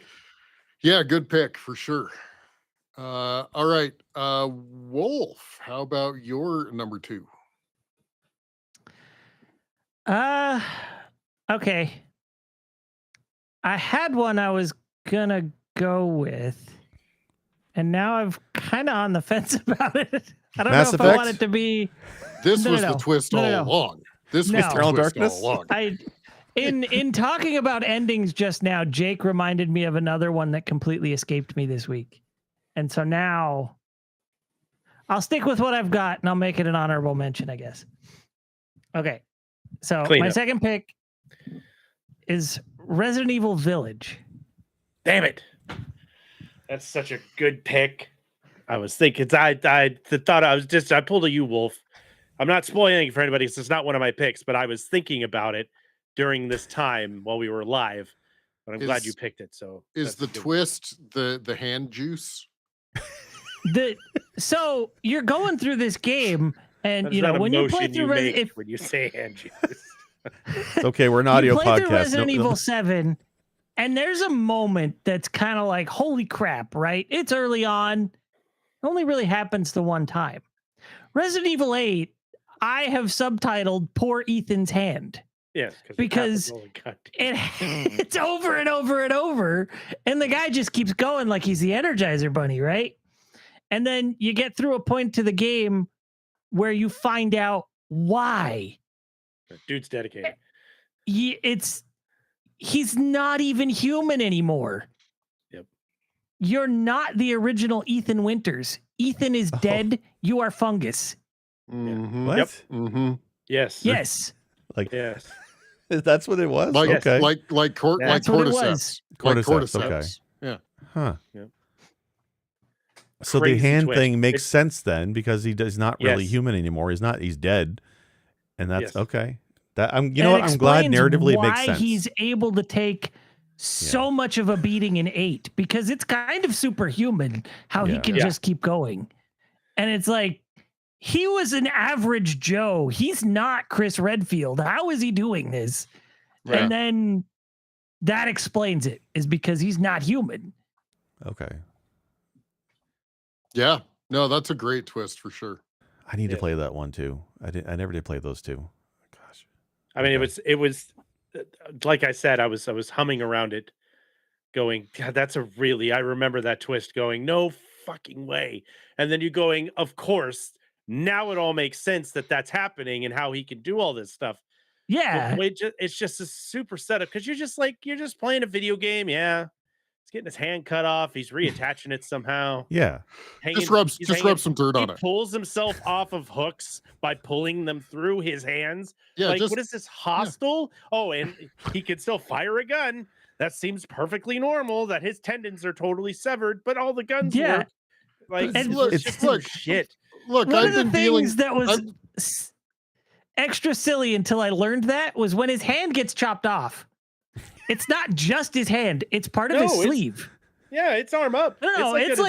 Yeah, good pick for sure. All right. Wolf, how about your number 2? Okay. I had one I was gonna go with, and now I'm kind of on the fence about it. I don't Mass know if Effect? I want it to be. This was the twist all along. This was Eternal the twist Darkness? all along. In talking about endings just now, Jake reminded me of another one that completely escaped me this week. And so now I'll stick with what I've got and I'll make it an honorable mention, I guess. Okay. So my second pick is Resident Evil Village. Damn it. That's such a good pick. I was thinking, I pulled a you, Wolf. I'm not spoiling anything for anybody because it's not one of my picks, but I was thinking about it during this time while we were live. But I'm glad you picked it. So is the twist the hand juice? So you're going through this game, and you know when you play through when you say hand juice. It's okay, we're an audio you play podcast. Through Resident Evil 7, and there's a moment that's kind of like, holy crap, right? It's early on. It only really happens the one time. Resident Evil 8, I have subtitled Poor Ethan's Hand. Yes, because it's over and over and over, and the guy just keeps going like he's the Energizer Bunny, right? And then you get through a point to the game where you find out why. Dude's dedicated. He's not even human anymore. Yep. You're not the original Ethan Winters. Ethan is dead. You are fungus. Mm-hmm. What? Yep. Mm-hmm. Yes. Yes. Like yes. That's what it was. Like okay. like cordyceps. Cordyceps. Okay. Yeah. Huh. Yep. So Crazy the hand twist. thing makes sense then because he's not really human anymore. He's dead. And that's okay. That I'm I'm glad narratively it makes sense. Why he's able to take so much of a beating in 8, because it's kind of superhuman how he can just keep going. And it's like, he was an average Joe. He's not Chris Redfield. How is he doing this? Right. And then that explains it, is because he's not human. Okay. Yeah. No, that's a great twist for sure. I need to play that one too. I never did play those two. Gosh. I mean, it was like I said, I was humming around it going, God, I remember that twist going, no fucking way. And then you going, of course, now it all makes sense that that's happening and how he can do all this stuff. Yeah. It's just a super setup, because you're just playing a video game. Yeah. He's getting his hand cut off. He's reattaching it somehow. Yeah. Just rub some dirt on it. He pulls himself off of hooks by pulling them through his hands. Yeah. What is this, hostile? Yeah. Oh, and he can still fire a gun. That seems perfectly normal, that his tendons are totally severed, but all the guns work. Like, it's just shit. Look, one of the things that was extra silly until I learned that was when his hand gets chopped off. It's not just his hand; it's part of his sleeve. Yeah, it's arm up. No, it's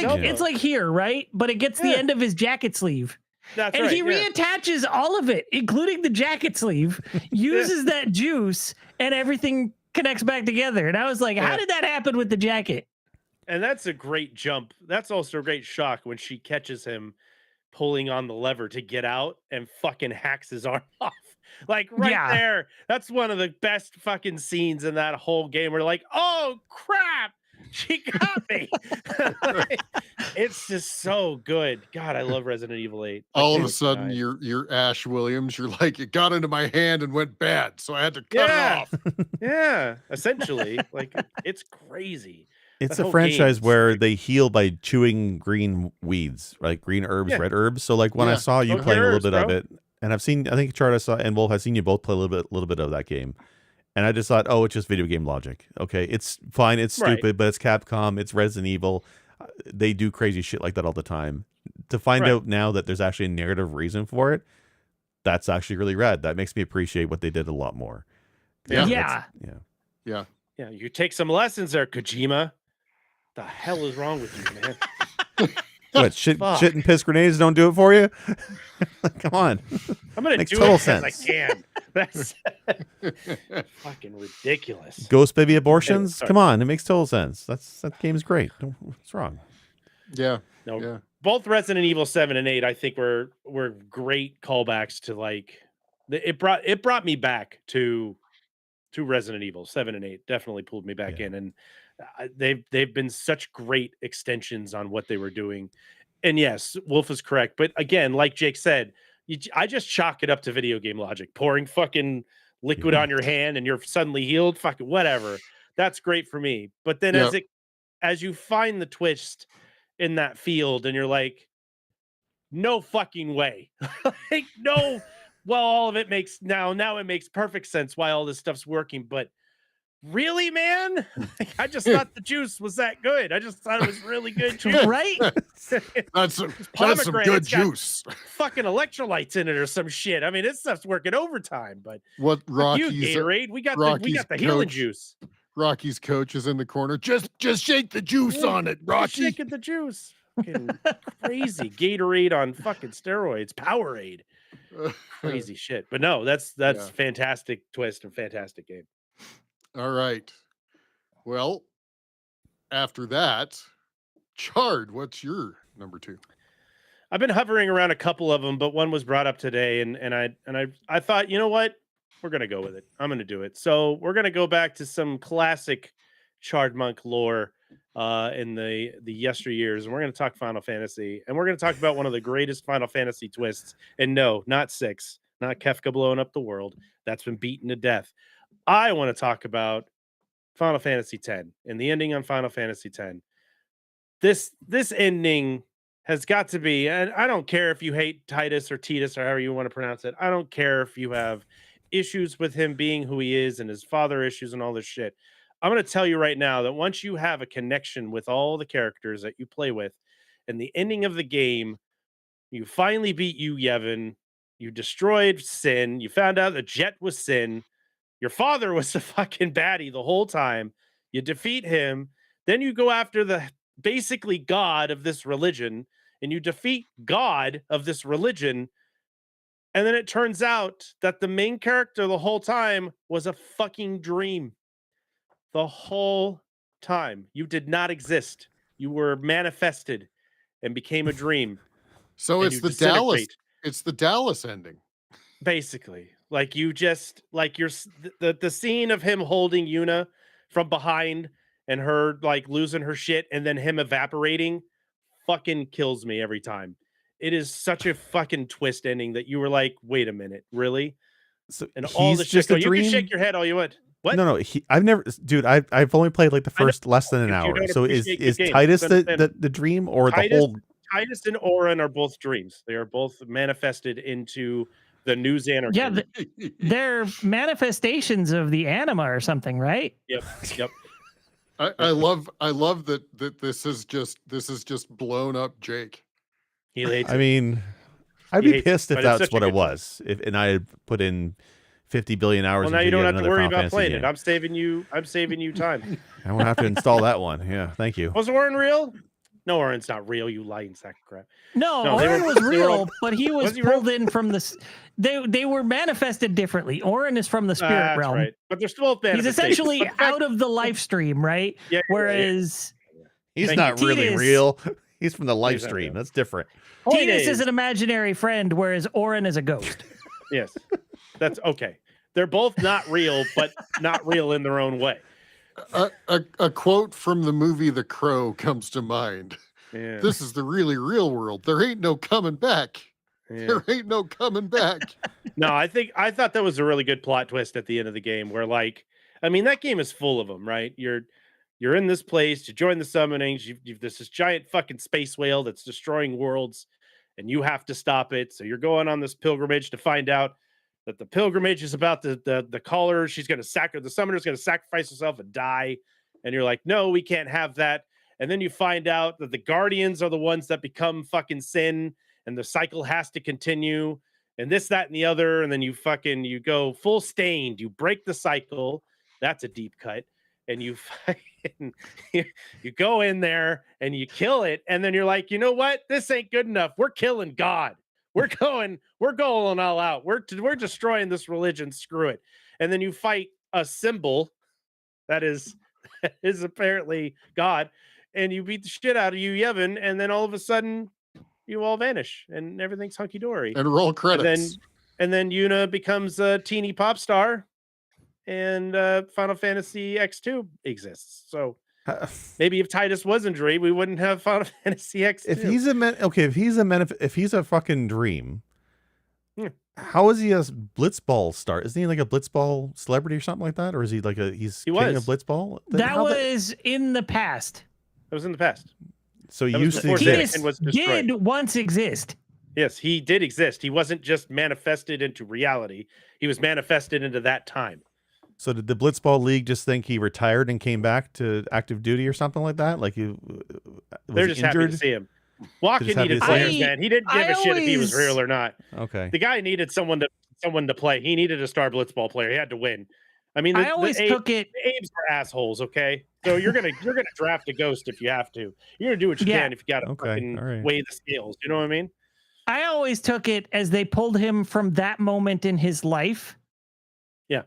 like here, right? But it gets the end of his jacket sleeve. That's and he reattaches all of it, including the jacket sleeve, uses that juice, and everything connects back together. And I was like, how did that happen with the jacket? And that's a great jump. That's also a great shock when she catches him pulling on the lever to get out and fucking hacks his arm off. Like right Yeah. there. That's one of the best fucking scenes in that whole game. We're like, oh crap, she got me. Like, it's just so good. God, I love Resident Evil 8. All of a sudden, you're Ash Williams. You're like, it got into my hand and went bad, so I had to cut it off. Yeah, essentially. Like, it's crazy. It's The a whole franchise game's where like- they heal by chewing green weeds, like green herbs, Yeah. red herbs. So like when I Yeah. saw you Go playing a little herbs, bit of bro. it, and I've seen, I think Chart I saw and Wolf, I've seen you both play a little bit of that game. And I just thought, oh, it's just video game logic. Okay, it's fine, it's Right. stupid, but it's Capcom, it's Resident Evil. They do crazy shit like that all the time. To find Right. out now that there's actually a narrative reason for it, that's actually really rad. That makes me appreciate what they did a lot more. Yeah. Yeah. Yeah. Yeah, you take some lessons there, Kojima. The hell is wrong with you, man? What, shit Fuck. and piss grenades don't do it for you? Come on. I'm gonna Makes do it total because I sense. can. That's fucking ridiculous. Ghost baby abortions? sorry. Come on, it makes total sense. That game's great. What's wrong? Yeah. No, Yeah. both Resident Evil 7 and 8, I think were great callbacks to like it brought me back to Resident Evil 7 and 8. Definitely pulled me back Yeah. in, and they've been such great extensions on what they were doing. And yes, Wolf is correct, but again, like Jake said, I just chalk it up to video game logic. Pouring fucking liquid on your hand and you're suddenly healed, fucking whatever. That's great for me. But then Yeah. as you find the twist in that field and you're like, no fucking way. Like, no, well, all of it makes now it makes perfect sense why all this stuff's working, but really, man? Like, I just thought the juice was that good. I just thought it was really good juice. Right? That's some good Pomegranate's got juice. fucking electrolytes in it or some shit. I mean, this stuff's working overtime, but What fuck you, Rocky's Gatorade, we got Rocky's the healing coach- juice. Rocky's coach is in the corner. Just shake the juice Yeah, on it, Just Rocky. shaking the juice. Fucking crazy Gatorade on fucking steroids, Powerade, crazy shit. But no, that's Yeah. fantastic twist and fantastic game. All right. Well, after that, Chard, what's your number 2? I've been hovering around a couple of them, but one was brought up today, and I thought, you know what, we're gonna go with it. I'm gonna do it. So we're gonna go back to some classic Chard Monk lore in the yesteryears, and we're gonna talk Final Fantasy, and we're gonna talk about one of the greatest Final Fantasy twists. And no, not 6, not Kefka blowing up the world. That's been beaten to death. I want to talk about Final Fantasy X and the ending on Final Fantasy X. This ending has got to be, and I don't care if you hate Titus or Titus or however you want to pronounce it. I don't care if you have issues with him being who he is and his father issues and all this shit. I'm going to tell you right now that once you have a connection with all the characters that you play with, and the ending of the game, you finally beat Yevon, you destroyed Sin, you found out that Jet was Sin, your father was the fucking baddie the whole time, you defeat him, then you go after the basically God of this religion, and you defeat God of this religion, and then it turns out that the main character the whole time was a fucking dream. The whole time. You did not exist. You were manifested and became a dream. So and it's you the Dallas. disintegrate. It's the Dallas ending. Basically, like you just like the scene of him holding Yuna from behind and her like losing her shit and then him evaporating fucking kills me every time. It is such a fucking twist ending that you were like, wait a minute, really? So And all the he's shit. just a You dream. can shake your head all you want. What? No, I've never, dude. I've only played like the I know, first less than an you hour. don't So is appreciate good games. Titus Don't understand. the dream or Titus- the whole? Titus and Orin are both dreams. They are both manifested into the new Xanarkand. Yeah, they're manifestations of the anima or something, right? Yep. I love that this is just blown up Jake. He hates I it. mean, I'd He be hates it, pissed if but it's that's such a what it good one. was. And I had put in 50 billion hours. Well, now into you don't yet have to another worry Final about Fantasy playing game. it. I'm saving you time. I won't have to install that one. Yeah, thank you. Was Orin real? No, Orin's not real. You lying sack of crap. No, No, they Orin were- was they were real, like- but he was, Was he real? pulled in from the. They were manifested differently. Orin is from the spirit That's realm. right. But they're still both He's manifestations. essentially But the fact- out of the life stream, right? Yeah, Whereas He's Thank not you. really Titus- real. He's from the live He's not stream. real. That's different. Point Titus is is- an imaginary friend, whereas Orin is a ghost. Yes, that's okay. They're both not real, but not real in their own way. A quote from the movie The Crow comes to mind. Yeah. This is the really real world. There ain't no coming back. Yeah. There ain't no coming back. No, I thought that was a really good plot twist at the end of the game where that game is full of them, right? You're in this place, you join the summonings, you've this giant fucking space whale that's destroying worlds, and you have to stop it. So you're going on this pilgrimage to find out that the pilgrimage is about the caller. The summoner's gonna sacrifice herself and die. And you're like, no, we can't have that. And then you find out that the guardians are the ones that become fucking sin, and the cycle has to continue, and this, that, and the other. And then you go full stained, you break the cycle. That's a deep cut. And you fucking you go in there and you kill it, and then you're like, you know what? This ain't good enough. We're killing God. We're going all out. We're destroying this religion. Screw it. And then you fight a symbol that is apparently God, and you beat the shit out of Yevon, and then all of a sudden you all vanish and everything's hunky dory. And roll credits. And then Yuna becomes a teeny pop star, and Final Fantasy X2 exists. So maybe if Titus was in Dream, we wouldn't have Final Fantasy X2. If he's a fucking dream, how is he a Blitzball star? Isn't he like a Blitzball celebrity or something like that? Or is he like he's king of Blitzball? That was in the past. That was in the past. So he That was used to before exist. Anakin was destroyed. Did once exist. Yes, he did exist. He wasn't just manifested into reality. He was manifested into that time. So did the Blitzball League just think he retired and came back to active duty or something like that? Like They're just happy to see him. Walken needed players, man. He didn't give a shit if he was real or not. Okay. The guy needed someone to play. He needed a star Blitzball player. He had to win. I mean, I always took it. The Abes are assholes. Okay, so you're gonna draft a ghost if you have to. You're gonna do what you can if you got to fucking weigh the scales. You know what I mean? I always took it as they pulled him from that moment in his life. Yeah.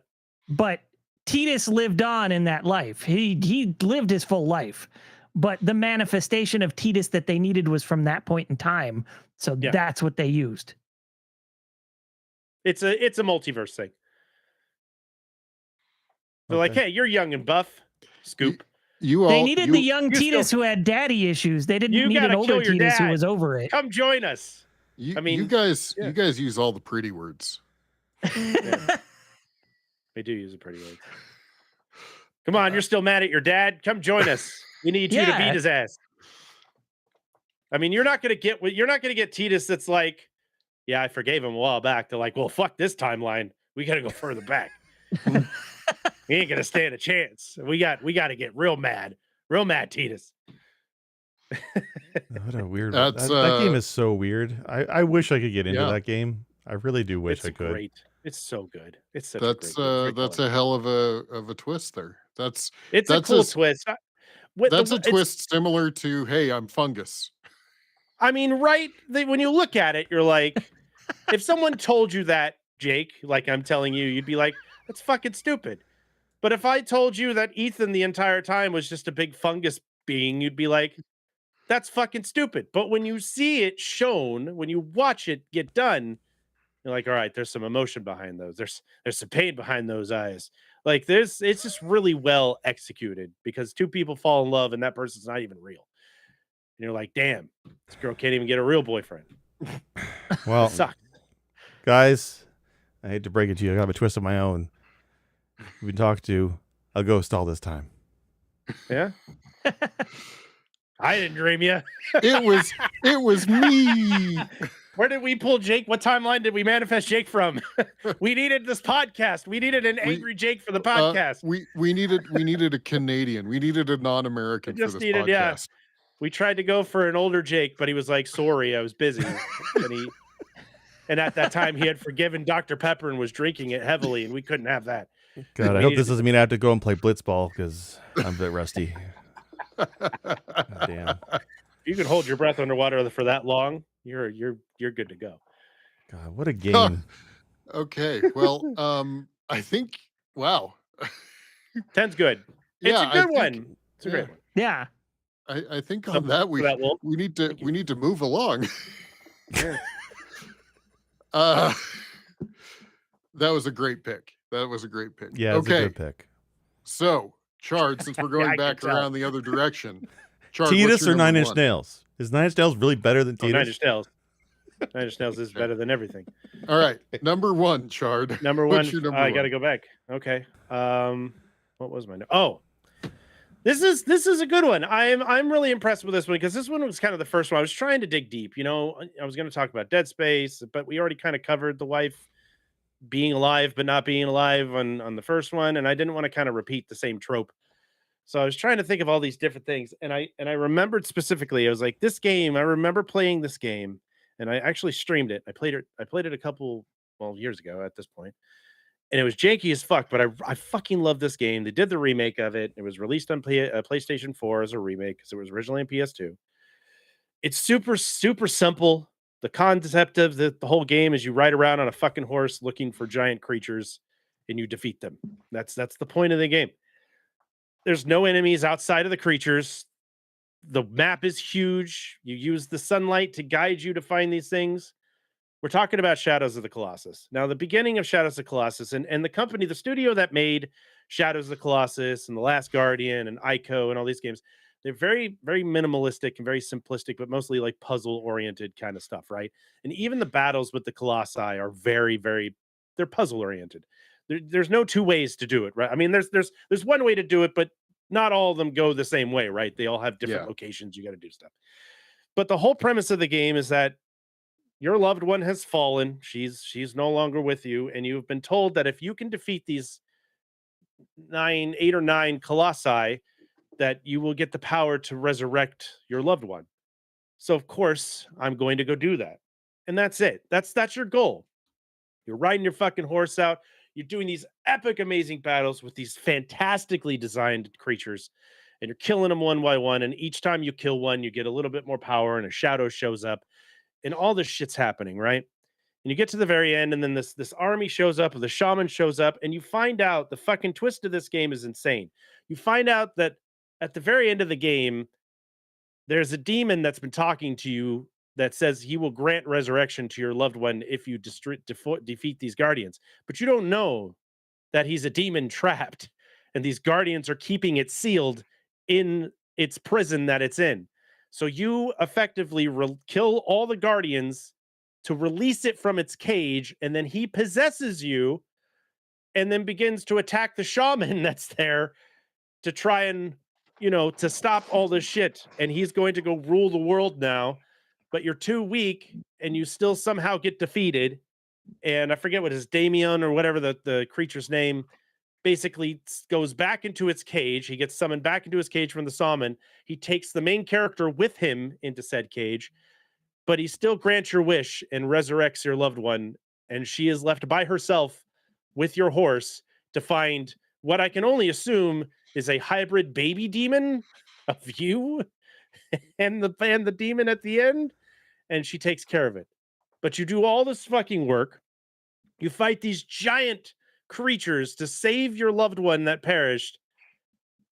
But Titus lived on in that life. He lived his full life. But the manifestation of Titus that they needed was from that point in time. So that's what they used. It's a multiverse thing. They're like, hey, you're young and buff. Scoop. They needed the young Titus who had daddy issues. They didn't need an older Titus who was over it. Come join us. You guys use all the pretty words. Yeah. They do use a pretty word. Come on, you're still mad at your dad? Come join us. We need you to beat his ass. I mean, you're not gonna get Titus that's like, yeah, I forgave him a while back. They're like, well, fuck this timeline. We gotta go further back. He ain't gonna stand a chance. We got to get real mad, Titus. What a weird. That game is so weird. I wish I could get into that game. I really do wish I could. Great. It's so good. It's such that's a hell of a twist there. That's a cool twist. That's a twist similar to, hey, I'm fungus. I mean, right? When you look at it, you're like, if someone told you that, Jake, like I'm telling you, you'd be like, that's fucking stupid. But if I told you that Ethan the entire time was just a big fungus being, you'd be like, that's fucking stupid. But when you see it shown, when you watch it get done, you're like, all right, there's some emotion behind those. There's some pain behind those eyes. Like it's just really well executed because two people fall in love and that person's not even real. And you're like, damn, this girl can't even get a real boyfriend. Well, sucks. Guys, I hate to break it to you. I got a twist of my own. We've been talking to a ghost all this time. Yeah. I didn't dream you. It was me. Where did we pull Jake? What timeline did we manifest Jake from? We needed this podcast. We needed an angry Jake for the podcast. We needed a Canadian. We needed a non-American for this podcast. Yeah. We tried to go for an older Jake, but he was like, sorry, I was busy. And at that time he had forgiven Dr. Pepper and was drinking it heavily, and we couldn't have that. God, I hope this doesn't mean I have to go and play Blitzball because I'm a bit rusty. God damn. If you can hold your breath underwater for that long, you're good to go. God, what a game. Okay. Well, I think wow. 10's good. It's a good one. It's a great one. Yeah. I think So on that for that, Wolf. we need Thank you. to move along. Yeah. uh, that was a great pick. That was a great pick. Yeah, it's a Okay, good pick. so Chard, since we're Yeah, going I can back tell. around the other direction, Chard, what's Titus your or number 9 Inch one? Nails? Is 9 Inch Nails really better than Oh, Nine Titus? Inch Nails. 9 Inch Nails is Okay. better than everything. All right, number one, Chard. Number What's one. your number I one? got to go back. Okay. What was my? Oh, this is a good one. I'm really impressed with this one because this one was kind of the first one. I was trying to dig deep. You know, I was going to talk about Dead Space, but we already kind of covered the wife being alive but not being alive on the first one, and I didn't want to kind of repeat the same trope. So I was trying to think of all these different things, and I remembered specifically. I was like, this game. I remember playing this game, and I actually streamed it. I played it a couple years ago at this point, and it was janky as fuck. But I fucking love this game. They did the remake of it. It was released on PlayStation 4 as a remake because it was originally on PS2. It's super simple. The concept of the whole game is you ride around on a fucking horse looking for giant creatures, and you defeat them. That's the point of the game. There's no enemies outside of the creatures. The map is huge. You use the sunlight to guide you to find these things. We're talking about Shadows of the Colossus. Now, the beginning of Shadows of the Colossus and the company, the studio that made Shadows of the Colossus and The Last Guardian and ICO and all these games, they're very, very minimalistic and very simplistic, but mostly like puzzle-oriented kind of stuff, right? And even the battles with the Colossi are very, very, they're puzzle-oriented. There's no two ways to do it, right? I mean, there's one way to do it, but not all of them go the same way, right? They all have different locations. You got to do stuff. But the whole premise of the game is that your loved one has fallen. She's no longer with you, and you've been told that if you can defeat these 8 or 9 colossi, that you will get the power to resurrect your loved one. So of course, I'm going to go do that. And that's it. That's your goal. You're riding your fucking horse out. You're doing these epic, amazing battles with these fantastically designed creatures, and you're killing them one by one. And each time you kill one, you get a little bit more power, and a shadow shows up, and all this shit's happening, right? And you get to the very end, and then this army shows up, or the shaman shows up, and you find out the fucking twist of this game is insane. You find out that at the very end of the game, there's a demon that's been talking to you that says he will grant resurrection to your loved one if you defeat these guardians. But you don't know that he's a demon trapped, and these guardians are keeping it sealed in its prison that it's in. So you effectively kill all the guardians to release it from its cage, and then he possesses you and then begins to attack the shaman that's there to try and, to stop all this shit. And he's going to go rule the world now, but you're too weak and you still somehow get defeated. And I forget what his Damien or whatever the creature's name basically goes back into its cage. He gets summoned back into his cage from the shaman. He takes the main character with him into said cage, but he still grants your wish and resurrects your loved one. And she is left by herself with your horse to find what I can only assume is a hybrid baby demon of you and the demon at the end. And she takes care of it. But you do all this fucking work. You fight these giant creatures to save your loved one that perished,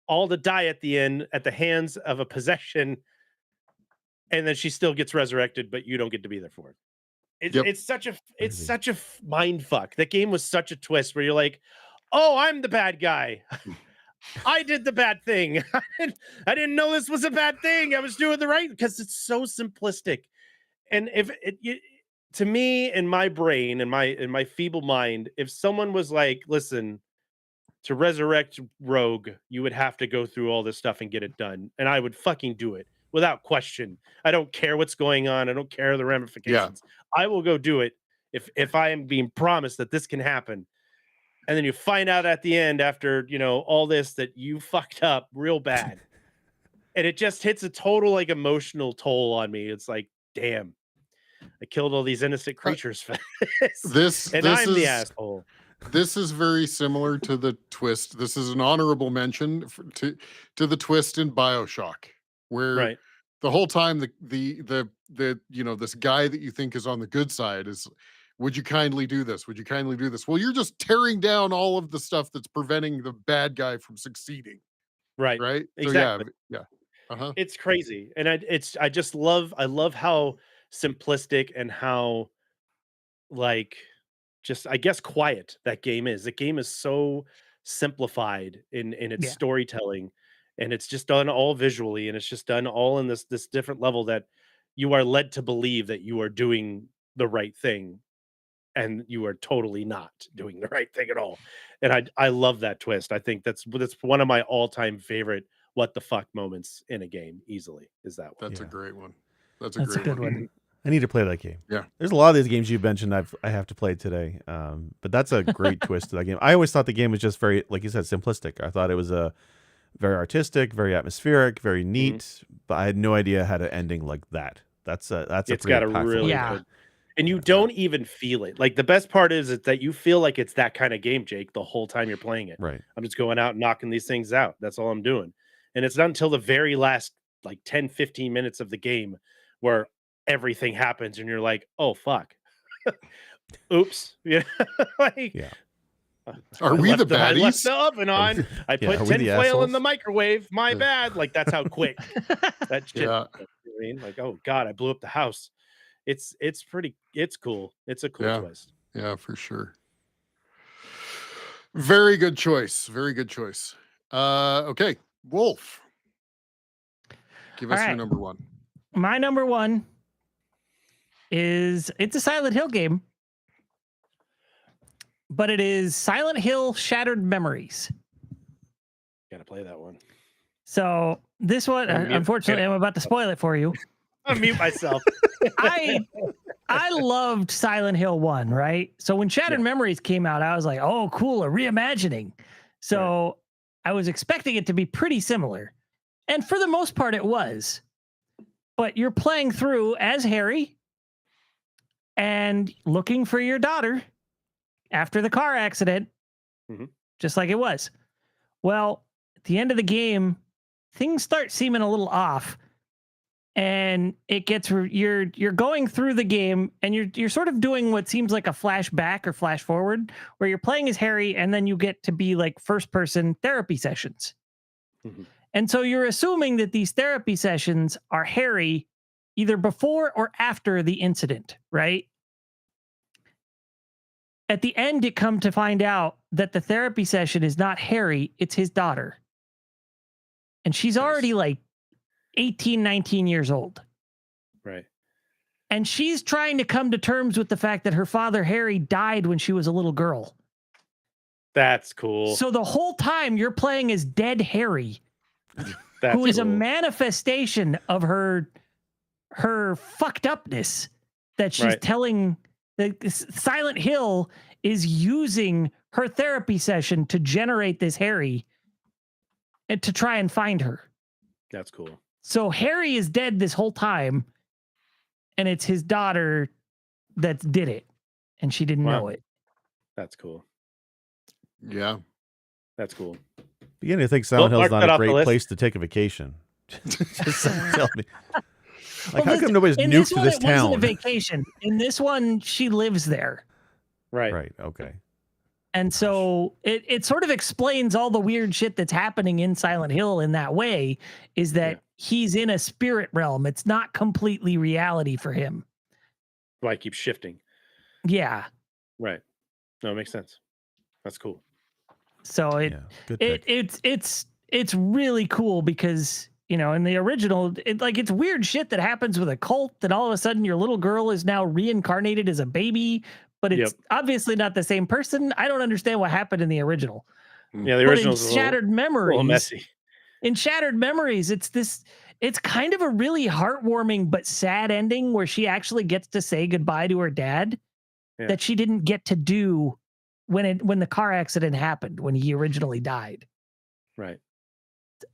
all to die at the end at the hands of a possession. And then she still gets resurrected, but you don't get to be there for it. It's such a mind fuck. That game was such a twist where you're like, oh, I'm the bad guy. I did the bad thing. I didn't know this was a bad thing. I was doing the right, because it's so simplistic. And to me, in my brain, in my feeble mind, if someone was like, listen, to resurrect Rogue, you would have to go through all this stuff and get it done, and I would fucking do it without question. I don't care what's going on. I don't care the ramifications. I will go do it if I am being promised that this can happen. And then you find out at the end, after all this, that you fucked up real bad, and it just hits a total emotional toll on me. It's like, damn, I killed all these innocent creatures for this, and I'm the asshole. This is very similar to the twist. This is an honorable mention to the twist in BioShock, where the whole time the this guy that you think is on the good side is, would you kindly do this? Would you kindly do this? Well, you're just tearing down all of the stuff that's preventing the bad guy from succeeding. Right. Right. Exactly. So yeah. It's crazy, and I love how simplistic and how like just I guess quiet that game is. The game is so simplified in its Yeah. storytelling, and it's just done all visually, and it's just done all in this different level that you are led to believe that you are doing the right thing, and you are totally not doing the right thing at all. And I love that twist. I think that's one of my all-time favorite what the fuck moments in a game easily is that one. That's a great one. That's a That's a great good one. one. I need to play that game. Yeah. There's a lot of these games you've mentioned I have to play today. But that's a great twist to that game. I always thought the game was just very, like you said, simplistic. I thought it was a very artistic, very atmospheric, very neat, but I had no idea had an ending like that. That's a It's pretty got a impactful really Yeah. good and you don't even feel it. Like the best part is that you feel like it's that kind of game, Jake, the whole time you're playing it. Right. I'm just going out and knocking these things out. That's all I'm doing. And it's not until the very last like 10, 15 minutes of the game where everything happens and you're like, oh fuck. Oops. Yeah. Like Yeah. Are we the I left baddies? the oven on. I Yeah, put are we the tinfoil in the assholes? microwave. My Yeah. bad. Like that's how quick that shit. Yeah. You know what I mean? Like, oh god, I blew up the house. It's cool. It's a cool Yeah. twist. Yeah, for sure. Very good choice. Very good choice. Okay, Wolf. Give All us your right. number one. My number one is it's a Silent Hill game, but it is Silent Hill Shattered Memories. Gotta play that one. So this one, unfortunately, I'm about to spoil it for you. I'll mute myself. I loved Silent Hill 1, right? So when Shattered Memories came out, I was like, oh, cool, a reimagining. So I was expecting it to be pretty similar. And for the most part, it was. But you're playing through as Harry and looking for your daughter after the car accident, just like it was. Well, at the end of the game, things start seeming a little off. And it gets you're going through the game and you're sort of doing what seems like a flashback or flash forward where you're playing as Harry and then you get to be like first person therapy sessions. And so you're assuming that these therapy sessions are Harry either before or after the incident, right? At the end, it come to find out that the therapy session is not Harry, it's his daughter. And she's already like 18, 19 years old. Right. And she's trying to come to terms with the fact that her father, Harry, died when she was a little girl. That's cool. So the whole time you're playing as dead Harry, who is a manifestation of her fucked upness that she's telling. Silent Hill is using her therapy session to generate this Harry and to try and find her. That's cool. So Harry is dead this whole time, and it's his daughter that did it, and she didn't know it. That's cool. Yeah. That's cool. Beginning to think Silent Hill's not a great list. place to take a vacation. Just tell me. Like, Well, how come nobody's in nuked one, this it town? wasn't a vacation. In this one, she lives there. Right. Right. Okay. And so it sort of explains all the weird shit that's happening in Silent Hill in that way, is that he's in a spirit realm. It's not completely reality for him. Why it keeps shifting. Yeah. Right. No, it makes sense. That's cool. So it's really cool because, you know, in the original, it's weird shit that happens with a cult that all of a sudden your little girl is now reincarnated as a baby, but it's obviously not the same person. I don't understand what happened in the original. Yeah, the original is Shattered Memories. A little messy. In Shattered Memories, it's kind of a really heartwarming but sad ending where she actually gets to say goodbye to her dad that she didn't get to do when the car accident happened, when he originally died. Right.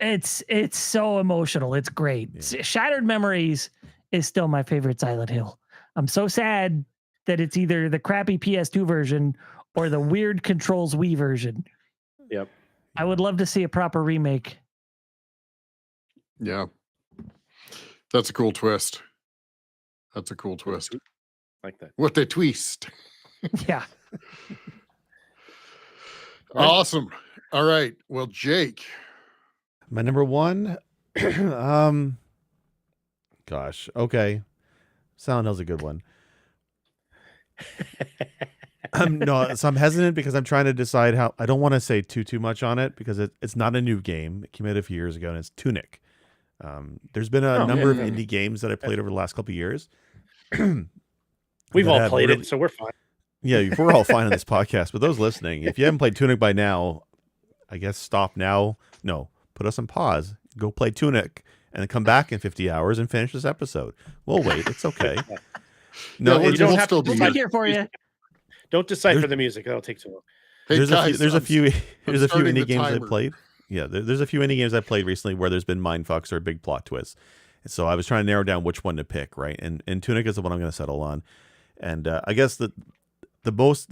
It's so emotional. It's great. Yeah. Shattered Memories is still my favorite Silent Hill. I'm so sad that it's either the crappy PS2 version or the weird Controls Wii version. Yep. I would love to see a proper remake. Yeah. That's a cool twist. That's a cool twist. Like that. What they twist. Yeah. Awesome. All right. Well, Jake. My number one Gosh. Okay. Silent Hill's a good one. So I'm hesitant because I'm trying to decide how. I don't want to say too much on it because it's not a new game. It came out a few years ago, and it's Tunic. There's been a number of indie games that I played over the last couple of years. We've all played it, so we're fine. Yeah, we're all fine on this podcast. But those listening, if you haven't played Tunic by now, I guess stop now. No, put us on pause. Go play Tunic, and then come back in 50 hours and finish this episode. We'll wait. It's okay. No, you don't have to. We'll be here for you. Don't decipher the music. That'll take too long. Hey, there's guys, a few indie games I timer. played. Yeah, there's a few indie games I played recently where there's been mindfucks or big plot twists. And so I was trying to narrow down which one to pick, right? And Tunic is the one I'm going to settle on. And I guess the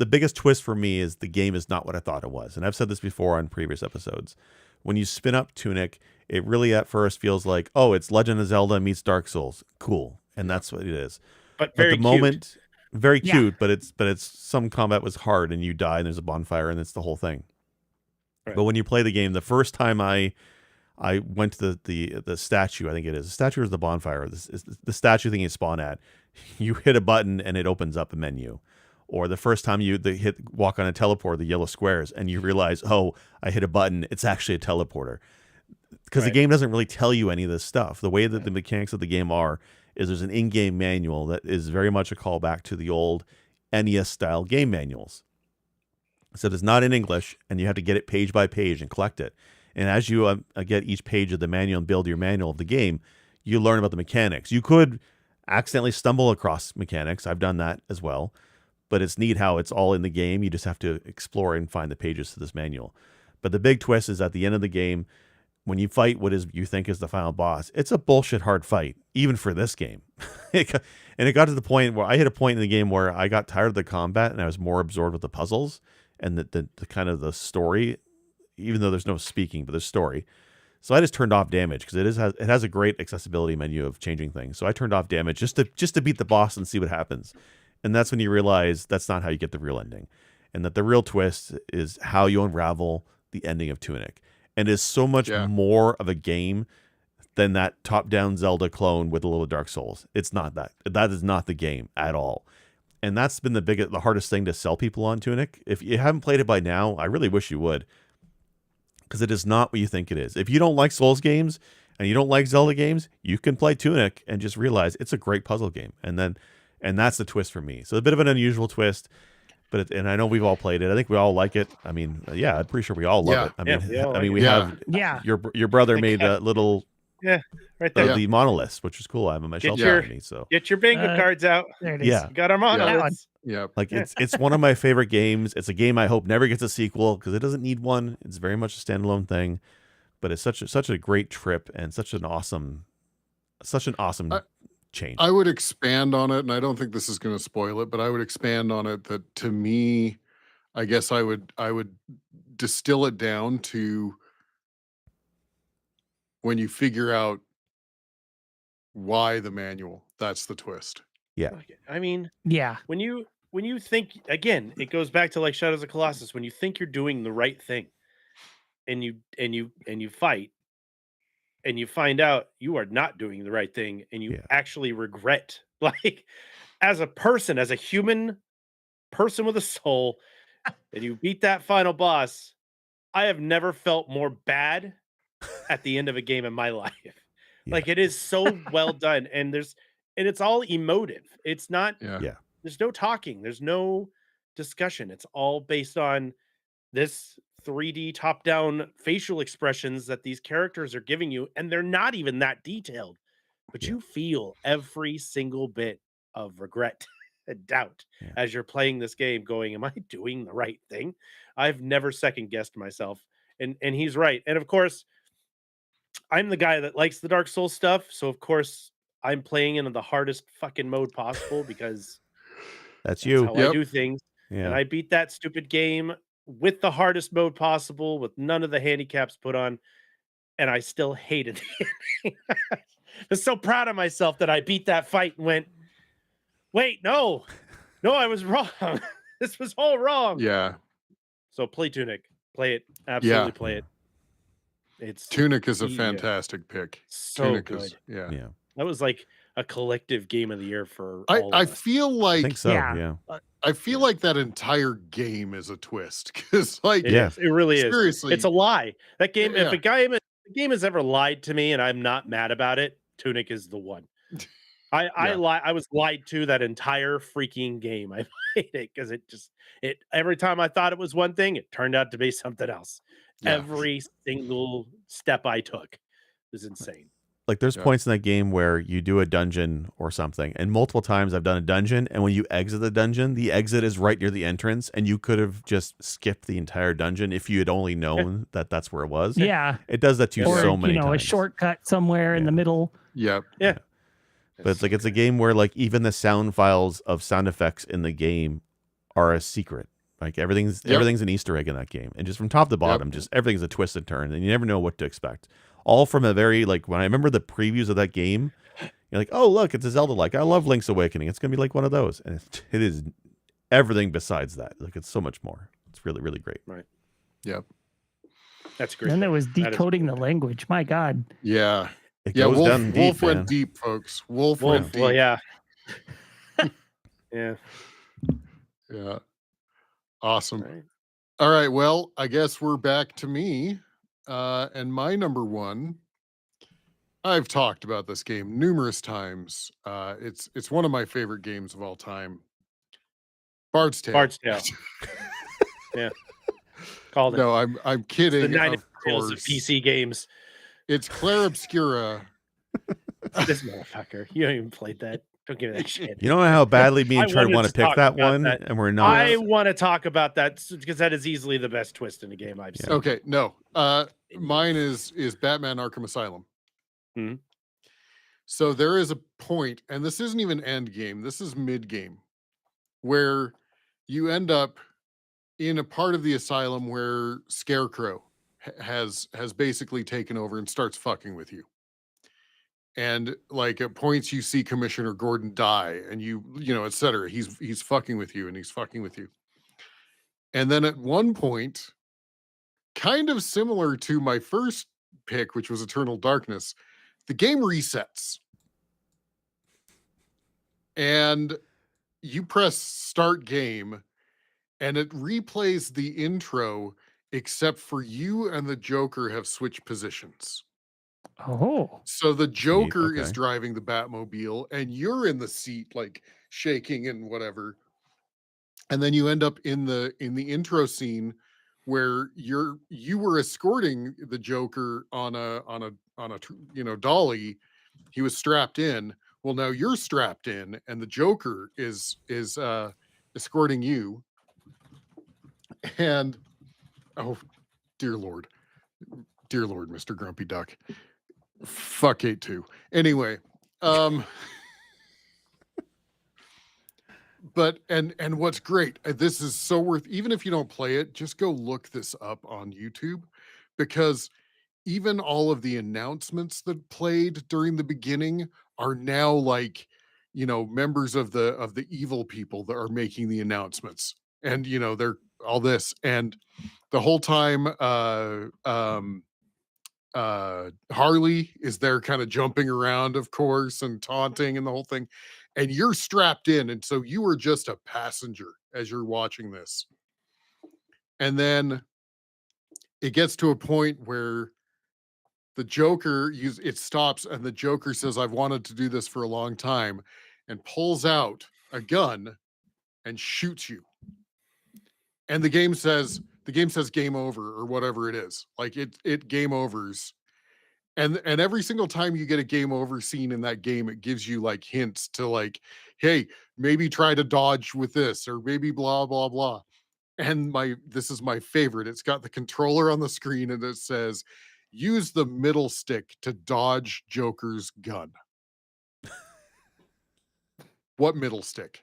biggest twist for me is the game is not what I thought it was. And I've said this before on previous episodes. When you spin up Tunic, it really at first feels like, oh, it's Legend of Zelda meets Dark Souls. Cool. And that's what it is. But very at the cute. moment, very cute, but it's some combat was hard and you die and there's a bonfire and it's the whole thing. Right. But when you play the game, the first time I went to the statue, I think it is the statue or the bonfire, the statue thing you spawn at, you hit a button and it opens up a menu. Or the first time you walk on a teleporter, the yellow squares, and you realize, oh, I hit a button, it's actually a teleporter. Because the game doesn't really tell you any of this stuff. The way that the mechanics of the game is there's an in-game manual that is very much a callback to the old NES-style game manuals. So it's not in English, and you have to get it page by page and collect it. And as you get each page of the manual and build your manual of the game, you learn about the mechanics. You could accidentally stumble across mechanics. I've done that as well. But it's neat how it's all in the game. You just have to explore and find the pages to this manual. But the big twist is at the end of the game, when you fight what you think is the final boss, it's a bullshit hard fight, even for this game. And it got to the point where I hit a point in the game where I got tired of the combat and I was more absorbed with the puzzles and the kind of the story, even though there's no speaking, but there's story. So I just turned off damage because it has a great accessibility menu of changing things. So I turned off damage just to beat the boss and see what happens. And that's when you realize that's not how you get the real ending. And that the real twist is how you unravel the ending of Tunic. And is so much more of a game than that top-down Zelda clone with a little Dark Souls. It's not that. That is not the game at all. And that's been the hardest thing to sell people on Tunic. If you haven't played it by now, I really wish you would. Because it is not what you think it is. If you don't like Souls games and you don't like Zelda games, you can play Tunic and just realize it's a great puzzle game. And that's the twist for me. So a bit of an unusual twist, and I know we've all played it. I think we all like it. I mean, yeah, I'm pretty sure we all love it. We have your brother made a little right there the monoliths, which is cool. I have on my shelf behind me. So get your bingo cards out. There it is. Yeah, you got our monoliths. Yeah, like it's one of my favorite games. It's a game I hope never gets a sequel because it doesn't need one. It's very much a standalone thing, but it's such a great trip and such an awesome change. I would expand on it, and I don't think this is going to spoil it, but I would expand on it that to me, I guess I would distill it down to when you figure out why the manual, that's the twist. Yeah. I mean, yeah. When you think, again, it goes back to like Shadows of Colossus, when you think you're doing the right thing and you fight and you find out you are not doing the right thing and you actually regret, like as a person, as a human person with a soul, and you beat that final boss, I have never felt more bad at the end of a game in my life. Like it is so well done, and it's all emotive. It's not there's no talking, there's no discussion. It's all based on this 3D top-down facial expressions that these characters are giving you, and they're not even that detailed, but you feel every single bit of regret and doubt as you're playing this game going, am I doing the right thing? I've never second guessed myself. And he's right. And of course, I'm the guy that likes the Dark Souls stuff, so of course I'm playing in the hardest fucking mode possible because that's how I do things. And I beat that stupid game with the hardest mode possible, with none of the handicaps put on, and I still hated it. I was so proud of myself that I beat that fight and went, wait, no, I was wrong. This was all wrong. Yeah. So play Tunic. Play it. Absolutely play it. It's Tunic is a yeah, fantastic pick. so Tunic good. is, yeah. Yeah. That was like a collective game of the year for I all I of us. feel I think like so. Yeah. Yeah. I feel Yeah. like that entire game is a twist because, like, It Yeah. is. It really is. seriously, It's a lie. That game. If yeah, a game has ever lied to me, and I'm not mad about it, Tunic is the one. yeah, I was lied to that entire freaking game. I played it because it every time I thought it was one thing, it turned out to be something else. yeah, Every single step I took was insane. Like there's yeah, points in that game where you do a dungeon or something, and multiple times I've done a dungeon, and when you exit the dungeon, the exit is right near the entrance, and you could have just skipped the entire dungeon if you had only known that that's where it was. Yeah. It does that to you Yeah. Or, so many a times. shortcut somewhere in the Yeah. middle. yeah. Yeah. But it's like it's a game where like even the sound files of sound effects in the game are a secret. Like everything's Yep. an Easter egg in that game, and just from top to bottom, just everything's a twist and turn, and you never know what to expect. All from a very like when I remember the previews of that game, you're like, oh look, it's a Zelda like. I love Link's Awakening. It's gonna be like one of those, and it is everything besides that. Like it's so much more. It's really really great. Right. Yep. That's great. Then there was That is decoding the great. language. My God. Yeah. It Yeah, goes Wolf, down deep, Wolf man. went deep, folks. Wolf went deep. Well, yeah. Yeah. Yeah. Awesome. Right. All right. Well, I guess we're back to me. And my number one, I've talked about this game numerous times. It's one of my favorite games of all time. Bard's Tale. Bard's Tale. Yeah. Called it. No, I'm It's the kidding. Nine Of Tails of course. PC games. It's Claire Obscura. This motherfucker. You haven't even played that. Don't give me that shit. You know how badly me and I Chard wanted want to to pick talk that about one, that. and we're not. I want to talk about that because that is easily the best twist in a game I've seen. Okay, no. Mine is Batman Arkham Asylum. Mhm. So there is a point, and this isn't even end game, this is mid game, where you end up in a part of the asylum where Scarecrow has basically taken over and starts fucking with you. And like at points you see Commissioner Gordon die, and you know, etc. He's fucking with you, and he's fucking with you. And then at one point, kind of similar to my first pick, which was Eternal Darkness, the game resets. And you press start game, and it replays the intro, except for you and the Joker have switched positions. Oh. So the Joker is okay. driving the Batmobile, and you're in the seat, like shaking and whatever. And then you end up in the intro scene where you were escorting the Joker on a dolly. He was strapped in. Well, now you're strapped in, and the Joker is escorting you. And oh, dear Lord, Mr. Grumpy Duck, fuck 8-2. Anyway, but and what's great, this is so worth, even if you don't play it, just go look this up on YouTube, because even all of the announcements that played during the beginning are now like, members of the evil people that are making the announcements, and they're all this, and the whole time Harley is there kind of jumping around, of course, and taunting and the whole thing, and you're strapped in, and so you are just a passenger as you're watching this. And then it gets to a point where the Joker it stops, and the Joker says, I've wanted to do this for a long time, and pulls out a gun and shoots you. And the game says game over, or whatever it is. Like it game overs. And every single time you get a game over scene in that game, it gives you like hints to like, hey, maybe try to dodge with this, or maybe blah blah blah. And this is my favorite. It's got the controller on the screen, and it says, use the middle stick to dodge Joker's gun. What middle stick?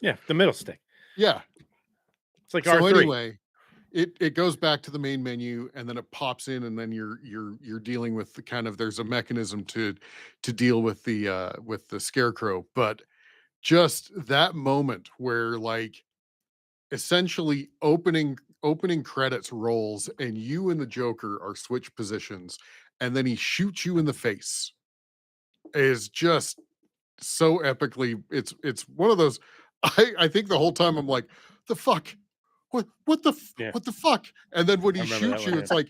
Yeah, the middle stick. Yeah. It's like So R3. anyway, it goes back to the main menu, and then it pops in, and then you're dealing with the kind of, there's a mechanism to deal with the Scarecrow. But just that moment where like essentially opening opening credits rolls and you and the Joker are switched positions and then he shoots you in the face is just so epically. It's one of those. I think the whole time I'm like, the fuck, what Yeah. what the fuck, and then when I he remember that shoots one, you, it's like,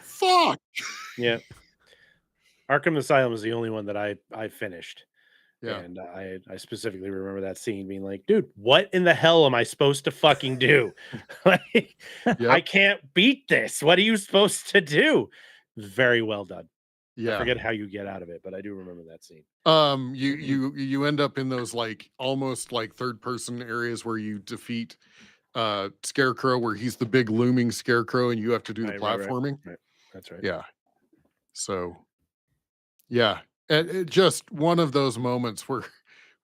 fuck. Yeah. Arkham Asylum is the only one that I finished. Yeah, And I specifically remember that scene being like, dude, what in the hell am I supposed to fucking do? Like, I yep, can't beat this. What are you supposed to do? Very well done. I yeah. forget how you get out of it, but I do remember that scene. You end up in those like almost like third person areas where you defeat Scarecrow, where he's the big looming Scarecrow, and you have to do the Right. platforming. That's right. Yeah. So, yeah, and it just one of those moments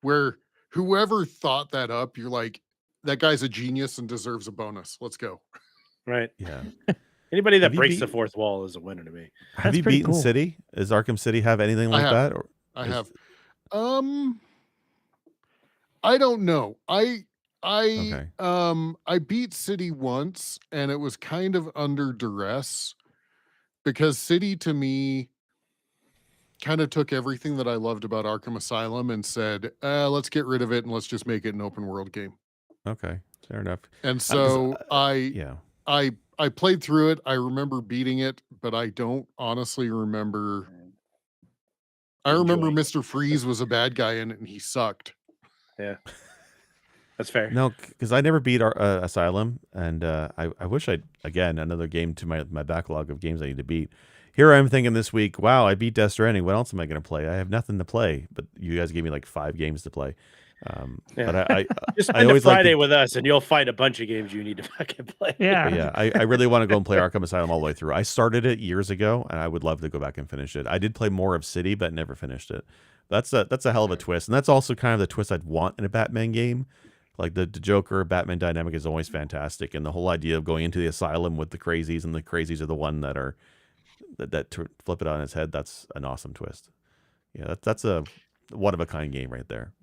where whoever thought that up, you're like, that guy's a genius and deserves a bonus. Let's go. Right. Yeah. Anybody that Have you breaks the beat- fourth wall is a winner to me. Have That's you pretty beaten cool. City? Does Arkham City have anything I like have. that? Or I is- have. I don't know. Okay. I beat City once and it was kind of under duress because City to me kind of took everything that I loved about Arkham Asylum and said, let's get rid of it and let's just make it an open world game. Okay. Fair enough. And 'Cause, so yeah. I played through it. I remember beating it, but I don't honestly remember. I remember Enjoying it. Mr. Freeze was a bad guy in it and he sucked. Yeah. That's fair. No, because I never beat Asylum, and I wish I'd, again, another game to my backlog of games I need to beat. Here I'm thinking this week, wow, I beat Death Stranding. What else am I going to play? I have nothing to play, but you guys gave me like 5 games to play. But I Just I spend a always like Friday with us and you'll find a bunch of games you need to fucking play. Yeah. But yeah, I really want to go and play Arkham Asylum all the way through. I started it years ago, and I would love to go back and finish it. I did play more of City, but never finished it. That's a hell of a twist, and that's also kind of the twist I'd want in a Batman game. Like the Joker Batman dynamic is always fantastic, and the whole idea of going into the asylum with the crazies, and the crazies are the one that are flip it on its head. That's an awesome twist. Yeah, that's a one of a kind game right there.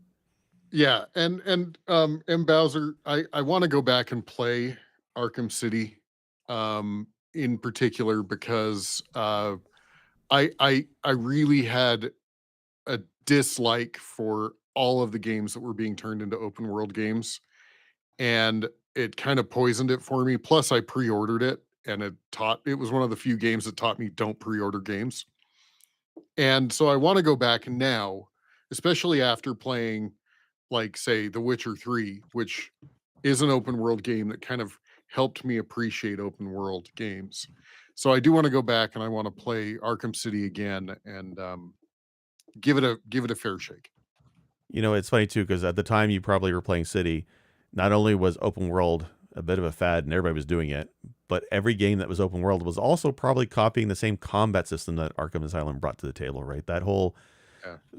Yeah, and M. Bowser, I want to go back and play Arkham City, in particular because I really had a dislike for all of the games that were being turned into open world games, and it kind of poisoned it for me. Plus, I pre-ordered it, and it was one of the few games that taught me don't pre-order games. And so I want to go back now, especially after playing, like, say, The Witcher 3, which is an open world game that kind of helped me appreciate open world games. So I do want to go back and I want to play Arkham City again and give it a fair shake. You know, it's funny too, because at the time you probably were playing City, not only was open world a bit of a fad and everybody was doing it, but every game that was open world was also probably copying the same combat system that Arkham Asylum brought to the table, right? That whole,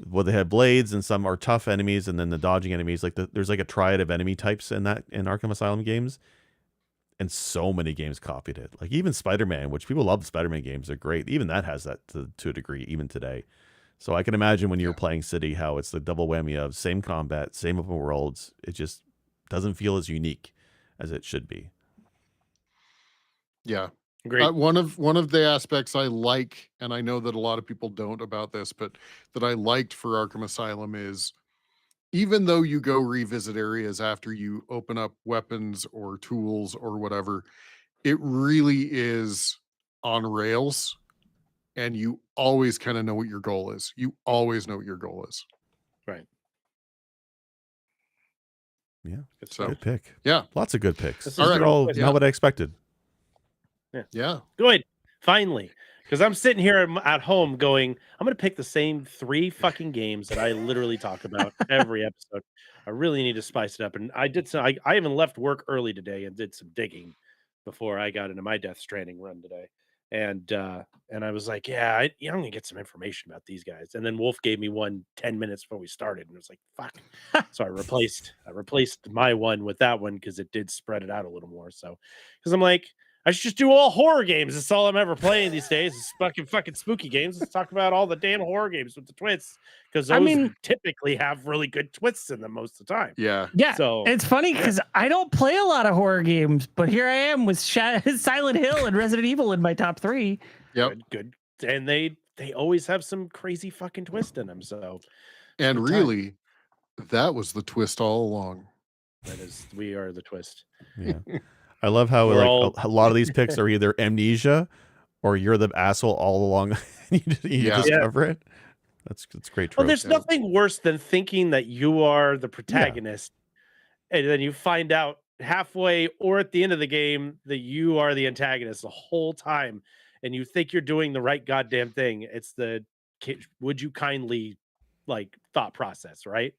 well, they had blades and some are tough enemies, and then the dodging enemies. Like there's like a triad of enemy types in Arkham Asylum games, and so many games copied it. Like even Spider-Man, which people love, the Spider-Man games are great. Even that has that to a degree, even today. So I can imagine when you're playing City, how it's the double whammy of same combat, same open worlds. It just doesn't feel as unique as it should be. Yeah. Great. One of the aspects I like, and I know that a lot of people don't about this, but that I liked for Arkham Asylum is even though you go revisit areas after you open up weapons or tools or whatever, it really is on rails, and you always kind of know what your goal is. You always know what your goal is. Right. Yeah. So Good pick. yeah, Lots of good picks. This is These good. are all Yeah. not what I expected. yeah. Good. Finally. Because I'm sitting here at home going, I'm going to pick the same 3 fucking games that I literally talk about every episode. I really need to spice it up. And I did some, I even left work early today and did some digging before I got into my Death Stranding run today. And I was like, yeah, I'm going to get some information about these guys. And then Wolf gave me one 10 minutes before we started. And it was like, fuck. So I replaced my one with that one because it did spread it out a little more. So, because I'm like, I should just do all horror games. That's all I'm ever playing these days. Is fucking spooky games. Let's talk about all the damn horror games with the twists, because those typically have really good twists in them most of the time. Yeah. So it's funny because I don't play a lot of horror games, but here I am with Silent Hill and Resident Evil in my top 3. Yep. Good. And they always have some crazy fucking twist in them. So, and really, that was the twist all along. That is, we are the twist. Yeah. I love how a lot of these picks are either amnesia or you're the asshole all along. you discover it. That's great. Well, there's nothing worse than thinking that you are the protagonist, and then you find out halfway or at the end of the game that you are the antagonist the whole time, and you think you're doing the right goddamn thing. It's the would you kindly thought process, right?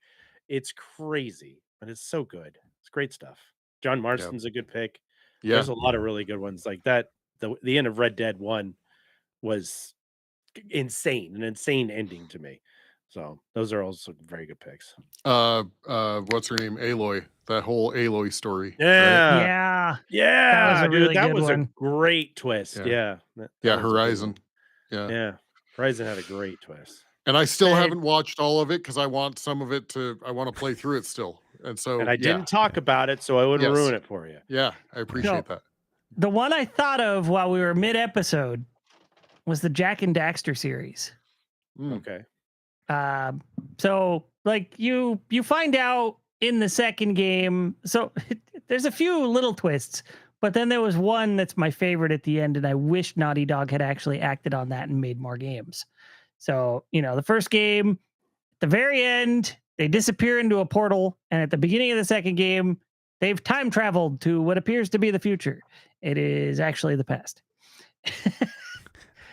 It's crazy, but it's so good. It's great stuff. John Marston's a good pick. Yeah, there's a lot of really good ones like that. The end of Red Dead 1 was insane, an insane ending to me. So those are also very good picks. What's her name? Aloy. That whole Aloy story. Yeah. Right? Yeah. That was a great twist. Yeah. Horizon. Yeah. Horizon had a great twist. And I still haven't watched all of it because I want some of it I want to play through it still. And so I didn't talk about it, so I wouldn't ruin it for you. Yeah, I appreciate that. The one I thought of while we were mid-episode was the Jak and Daxter series. Okay. So you find out in the second game. So there's a few little twists, but then there was one that's my favorite at the end, and I wish Naughty Dog had actually acted on that and made more games. So, the first game, at the very end, they disappear into a portal, and at the beginning of the second game, they've time traveled to what appears to be the future. It is actually the past.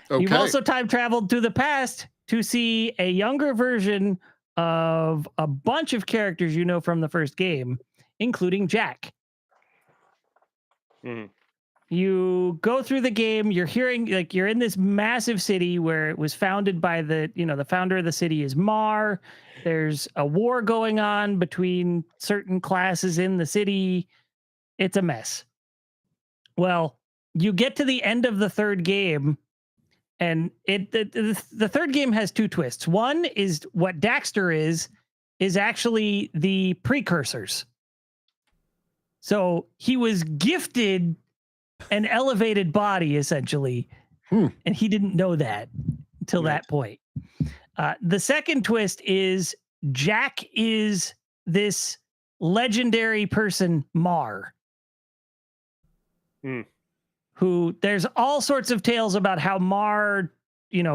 You've also time traveled to the past to see a younger version of a bunch of characters from the first game, including Jak. Mm-hmm. You go through the game, you're hearing, you're in this massive city where it was founded by the founder of the city is Mar. There's a war going on between certain classes in the city. It's a mess. Well, you get to the end of the third game, and the third game has two twists. One is what Daxter is actually the precursors. So he was gifted an elevated body, essentially, and he didn't know that until that point. The second twist is Jak is this legendary person, Mar, who there's all sorts of tales about how Mar,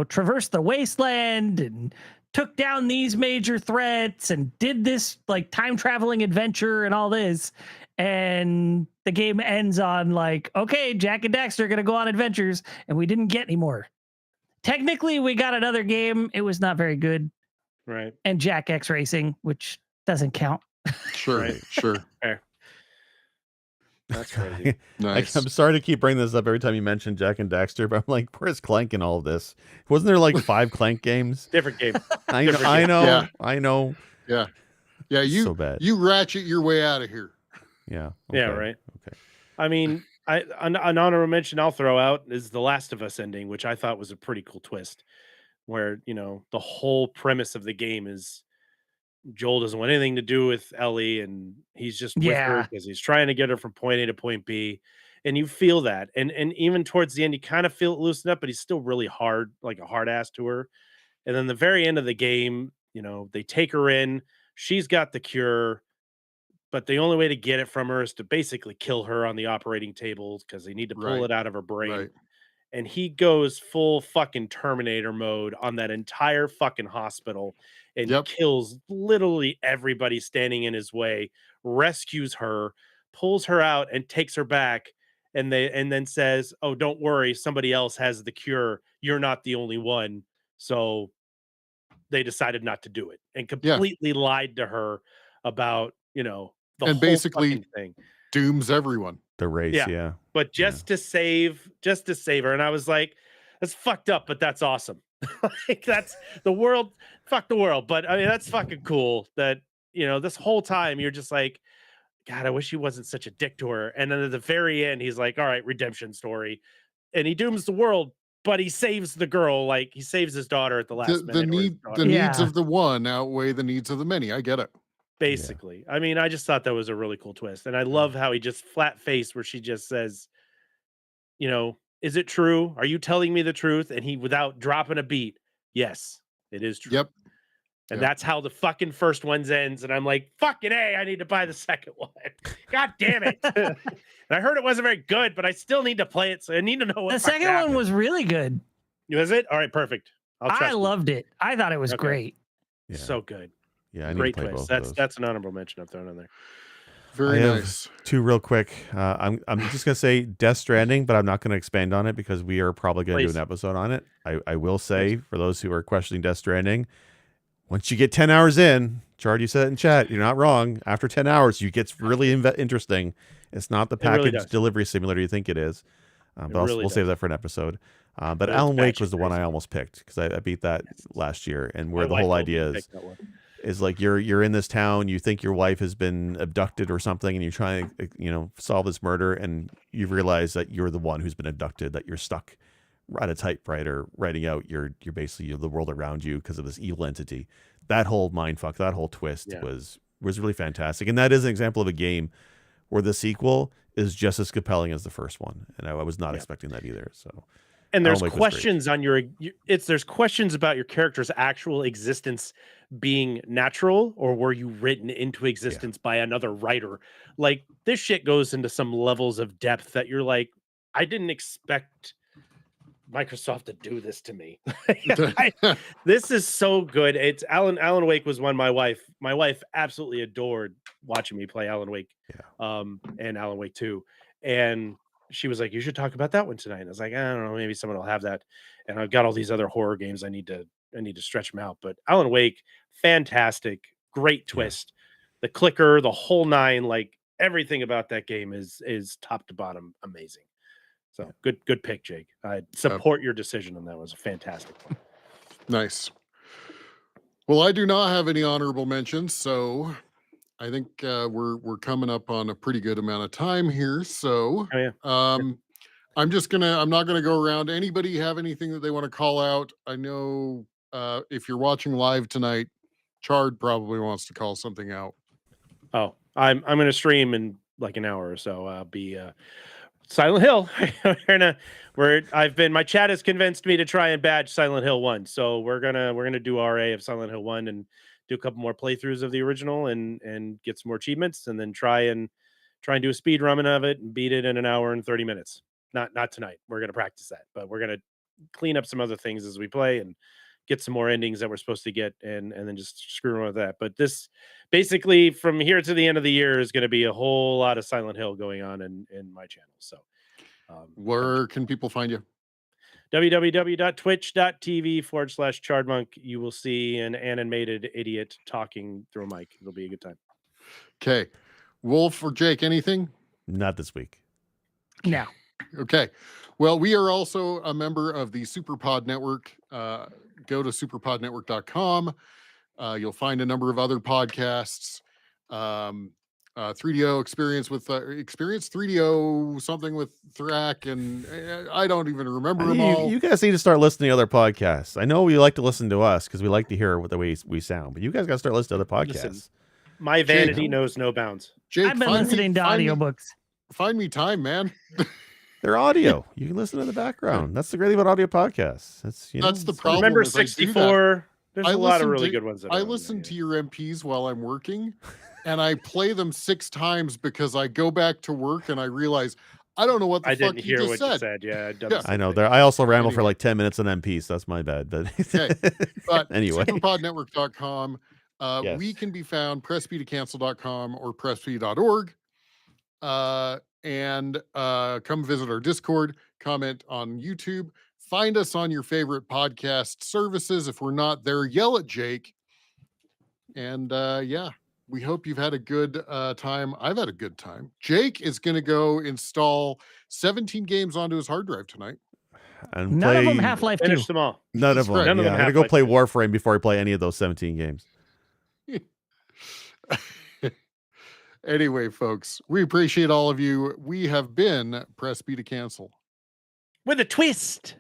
traversed the wasteland and took down these major threats and did this time traveling adventure and all this. And the game ends on okay, Jak and Daxter are going to go on adventures, and we didn't get any more. Technically, we got another game. It was not very good. Right. And Jak X Racing, which doesn't count. Sure. Right. Sure. Fair. That's crazy. Nice. I'm sorry to keep bringing this up every time you mention Jak and Daxter, but I'm where's Clank in all of this? Wasn't there 5 Clank games? Different game. I know. Yeah. Yeah. So bad. You ratchet your way out of here. Yeah. Okay. Yeah. Right. Okay. I mean, an honorable mention I'll throw out is the Last of Us ending, which I thought was a pretty cool twist, where the whole premise of the game is Joel doesn't want anything to do with Ellie, and he's just with her because he's trying to get her from point A to point B, and you feel that, and even towards the end, you kind of feel it loosen up, but he's still really hard, like a hard ass to her. And then the very end of the game, they take her in, she's got the cure. But the only way to get it from her is to basically kill her on the operating table because they need to pull it out of her brain. Right. And he goes full fucking Terminator mode on that entire fucking hospital and kills literally everybody standing in his way, rescues her, pulls her out and takes her back. And then says, "Oh, don't worry. Somebody else has the cure. You're not the only one." So they decided not to do it and completely lied to her about, the and whole basically thing. Dooms everyone. The race, yeah. But just to save her. And I was like, that's fucked up, but that's awesome. That's the world. Fuck the world. But I mean, that's fucking cool that, this whole time you're just like, God, I wish he wasn't such a dick to her. And then at the very end, he's like, all right, redemption story. And he dooms the world, but he saves the girl. Like he saves his daughter at the last minute. The needs of the one outweigh the needs of the many. I get it. Basically. I mean, I just thought that was a really cool twist. And I love how he just flat faced where she just says, you know, is it true? Are you telling me the truth? And he, without dropping a beat, yes, it is true. Yep. And that's how the fucking first one's ends. And I'm like, fucking A, I need to buy the second one. God damn it. And I heard it wasn't very good, but I still need to play it. So I need to know what the second one was really good. Was it? All right, perfect. I loved it. I thought it was great. Yeah. So good. Yeah, I need great to play twist. both of those. That's an honorable mention I've thrown in there. Very nice. Two real quick. I'm just gonna say Death Stranding, but I'm not gonna expand on it because we are probably gonna do an episode on it. I will say for those who are questioning Death Stranding, once you get 10 hours in, Chard, you said it in chat, you're not wrong. After 10 hours, you get really interesting. It's not the package delivery simulator you think it is. But we'll save that for an episode. But Alan Wake was the one I almost picked because I beat that last year, and where the whole idea is like you're in this town, you think your wife has been abducted or something, and you're trying to solve this murder, and you realize that you're the one who's been abducted, that you're stuck at a typewriter writing out you're basically the world around you because of this evil entity. That whole mindfuck, that whole twist was really fantastic, and that is an example of a game where the sequel is just as compelling as the first one, and I was not expecting that either. So. And there's questions on there's questions about your character's actual existence being natural, or were you written into existence by another writer? Like this shit goes into some levels of depth that you're like, I didn't expect Microsoft to do this to me. This is so good. It's Alan Wake was one my wife absolutely adored watching me play Alan Wake, and Alan Wake 2. And she was like, you should talk about that one tonight. And I was like, I don't know, maybe someone will have that. And I've got all these other horror games I need to stretch them out. But Alan Wake, fantastic, great twist. The clicker, the whole nine, like everything about that game is top to bottom amazing. So good pick, Jake. I support your decision on that. It was a fantastic one. Nice. Well, I do not have any honorable mentions, so I think we're coming up on a pretty good amount of time here. So I'm not gonna go around. Anybody have anything that they want to call out? I know if you're watching live tonight, Chard probably wants to call something out. Oh, I'm gonna stream in like an hour or so. I'll be Silent Hill. My chat has convinced me to try and badge Silent Hill 1. So we're gonna do RA of Silent Hill 1 and do a couple more playthroughs of the original and get some more achievements, and then try and do a speed run of it and beat it in an hour and 30 minutes. Not tonight. We're gonna practice that, but we're gonna clean up some other things as we play and get some more endings that we're supposed to get, and then just screw around with that. But this basically from here to the end of the year is going to be a whole lot of Silent Hill going on in my channel. So where can people find you? www.twitch.tv/chardmonk. You will see an animated idiot talking through a mic. It'll be a good time. Okay. Wolf or Jake, anything? Not this week. No. Okay. Well, we are also a member of the SuperPod Network. Go to superpodnetwork.com. You'll find a number of other podcasts. 3DO Experience 3DO something with Thrak, and I don't even remember them all. You guys need to start listening to other podcasts. I know you like to listen to us because we like to hear the way we sound, but you guys got to start listening to other podcasts. Listen, my vanity knows no bounds. Jake, I've been listening to audiobooks. Find me time, man. They're audio. You can listen in the background. That's the great thing about audio podcasts. That's the problem. Remember 64? There's a lot of really good ones. I listen to your MPs while I'm working, and I play them 6 times because I go back to work and I realize I don't know what the fuck you just said. Yeah, I know. I also ramble for like 10 minutes on MP, so that's my bad. But, but anyway, superpodnetwork.com. We can be found pressbtocancel.com or pressb.org. And come visit our Discord, comment on YouTube, find us on your favorite podcast services. If we're not there, yell at Jake. And we hope you've had a good time. I've had a good time. Jake is going to go install 17 games onto his hard drive tonight. And none of them Half-Life 2. Finish them all. None of them. I'm going to go play Warframe before I play any of those 17 games. Anyway, folks, we appreciate all of you. We have been Press B to Cancel. With a twist.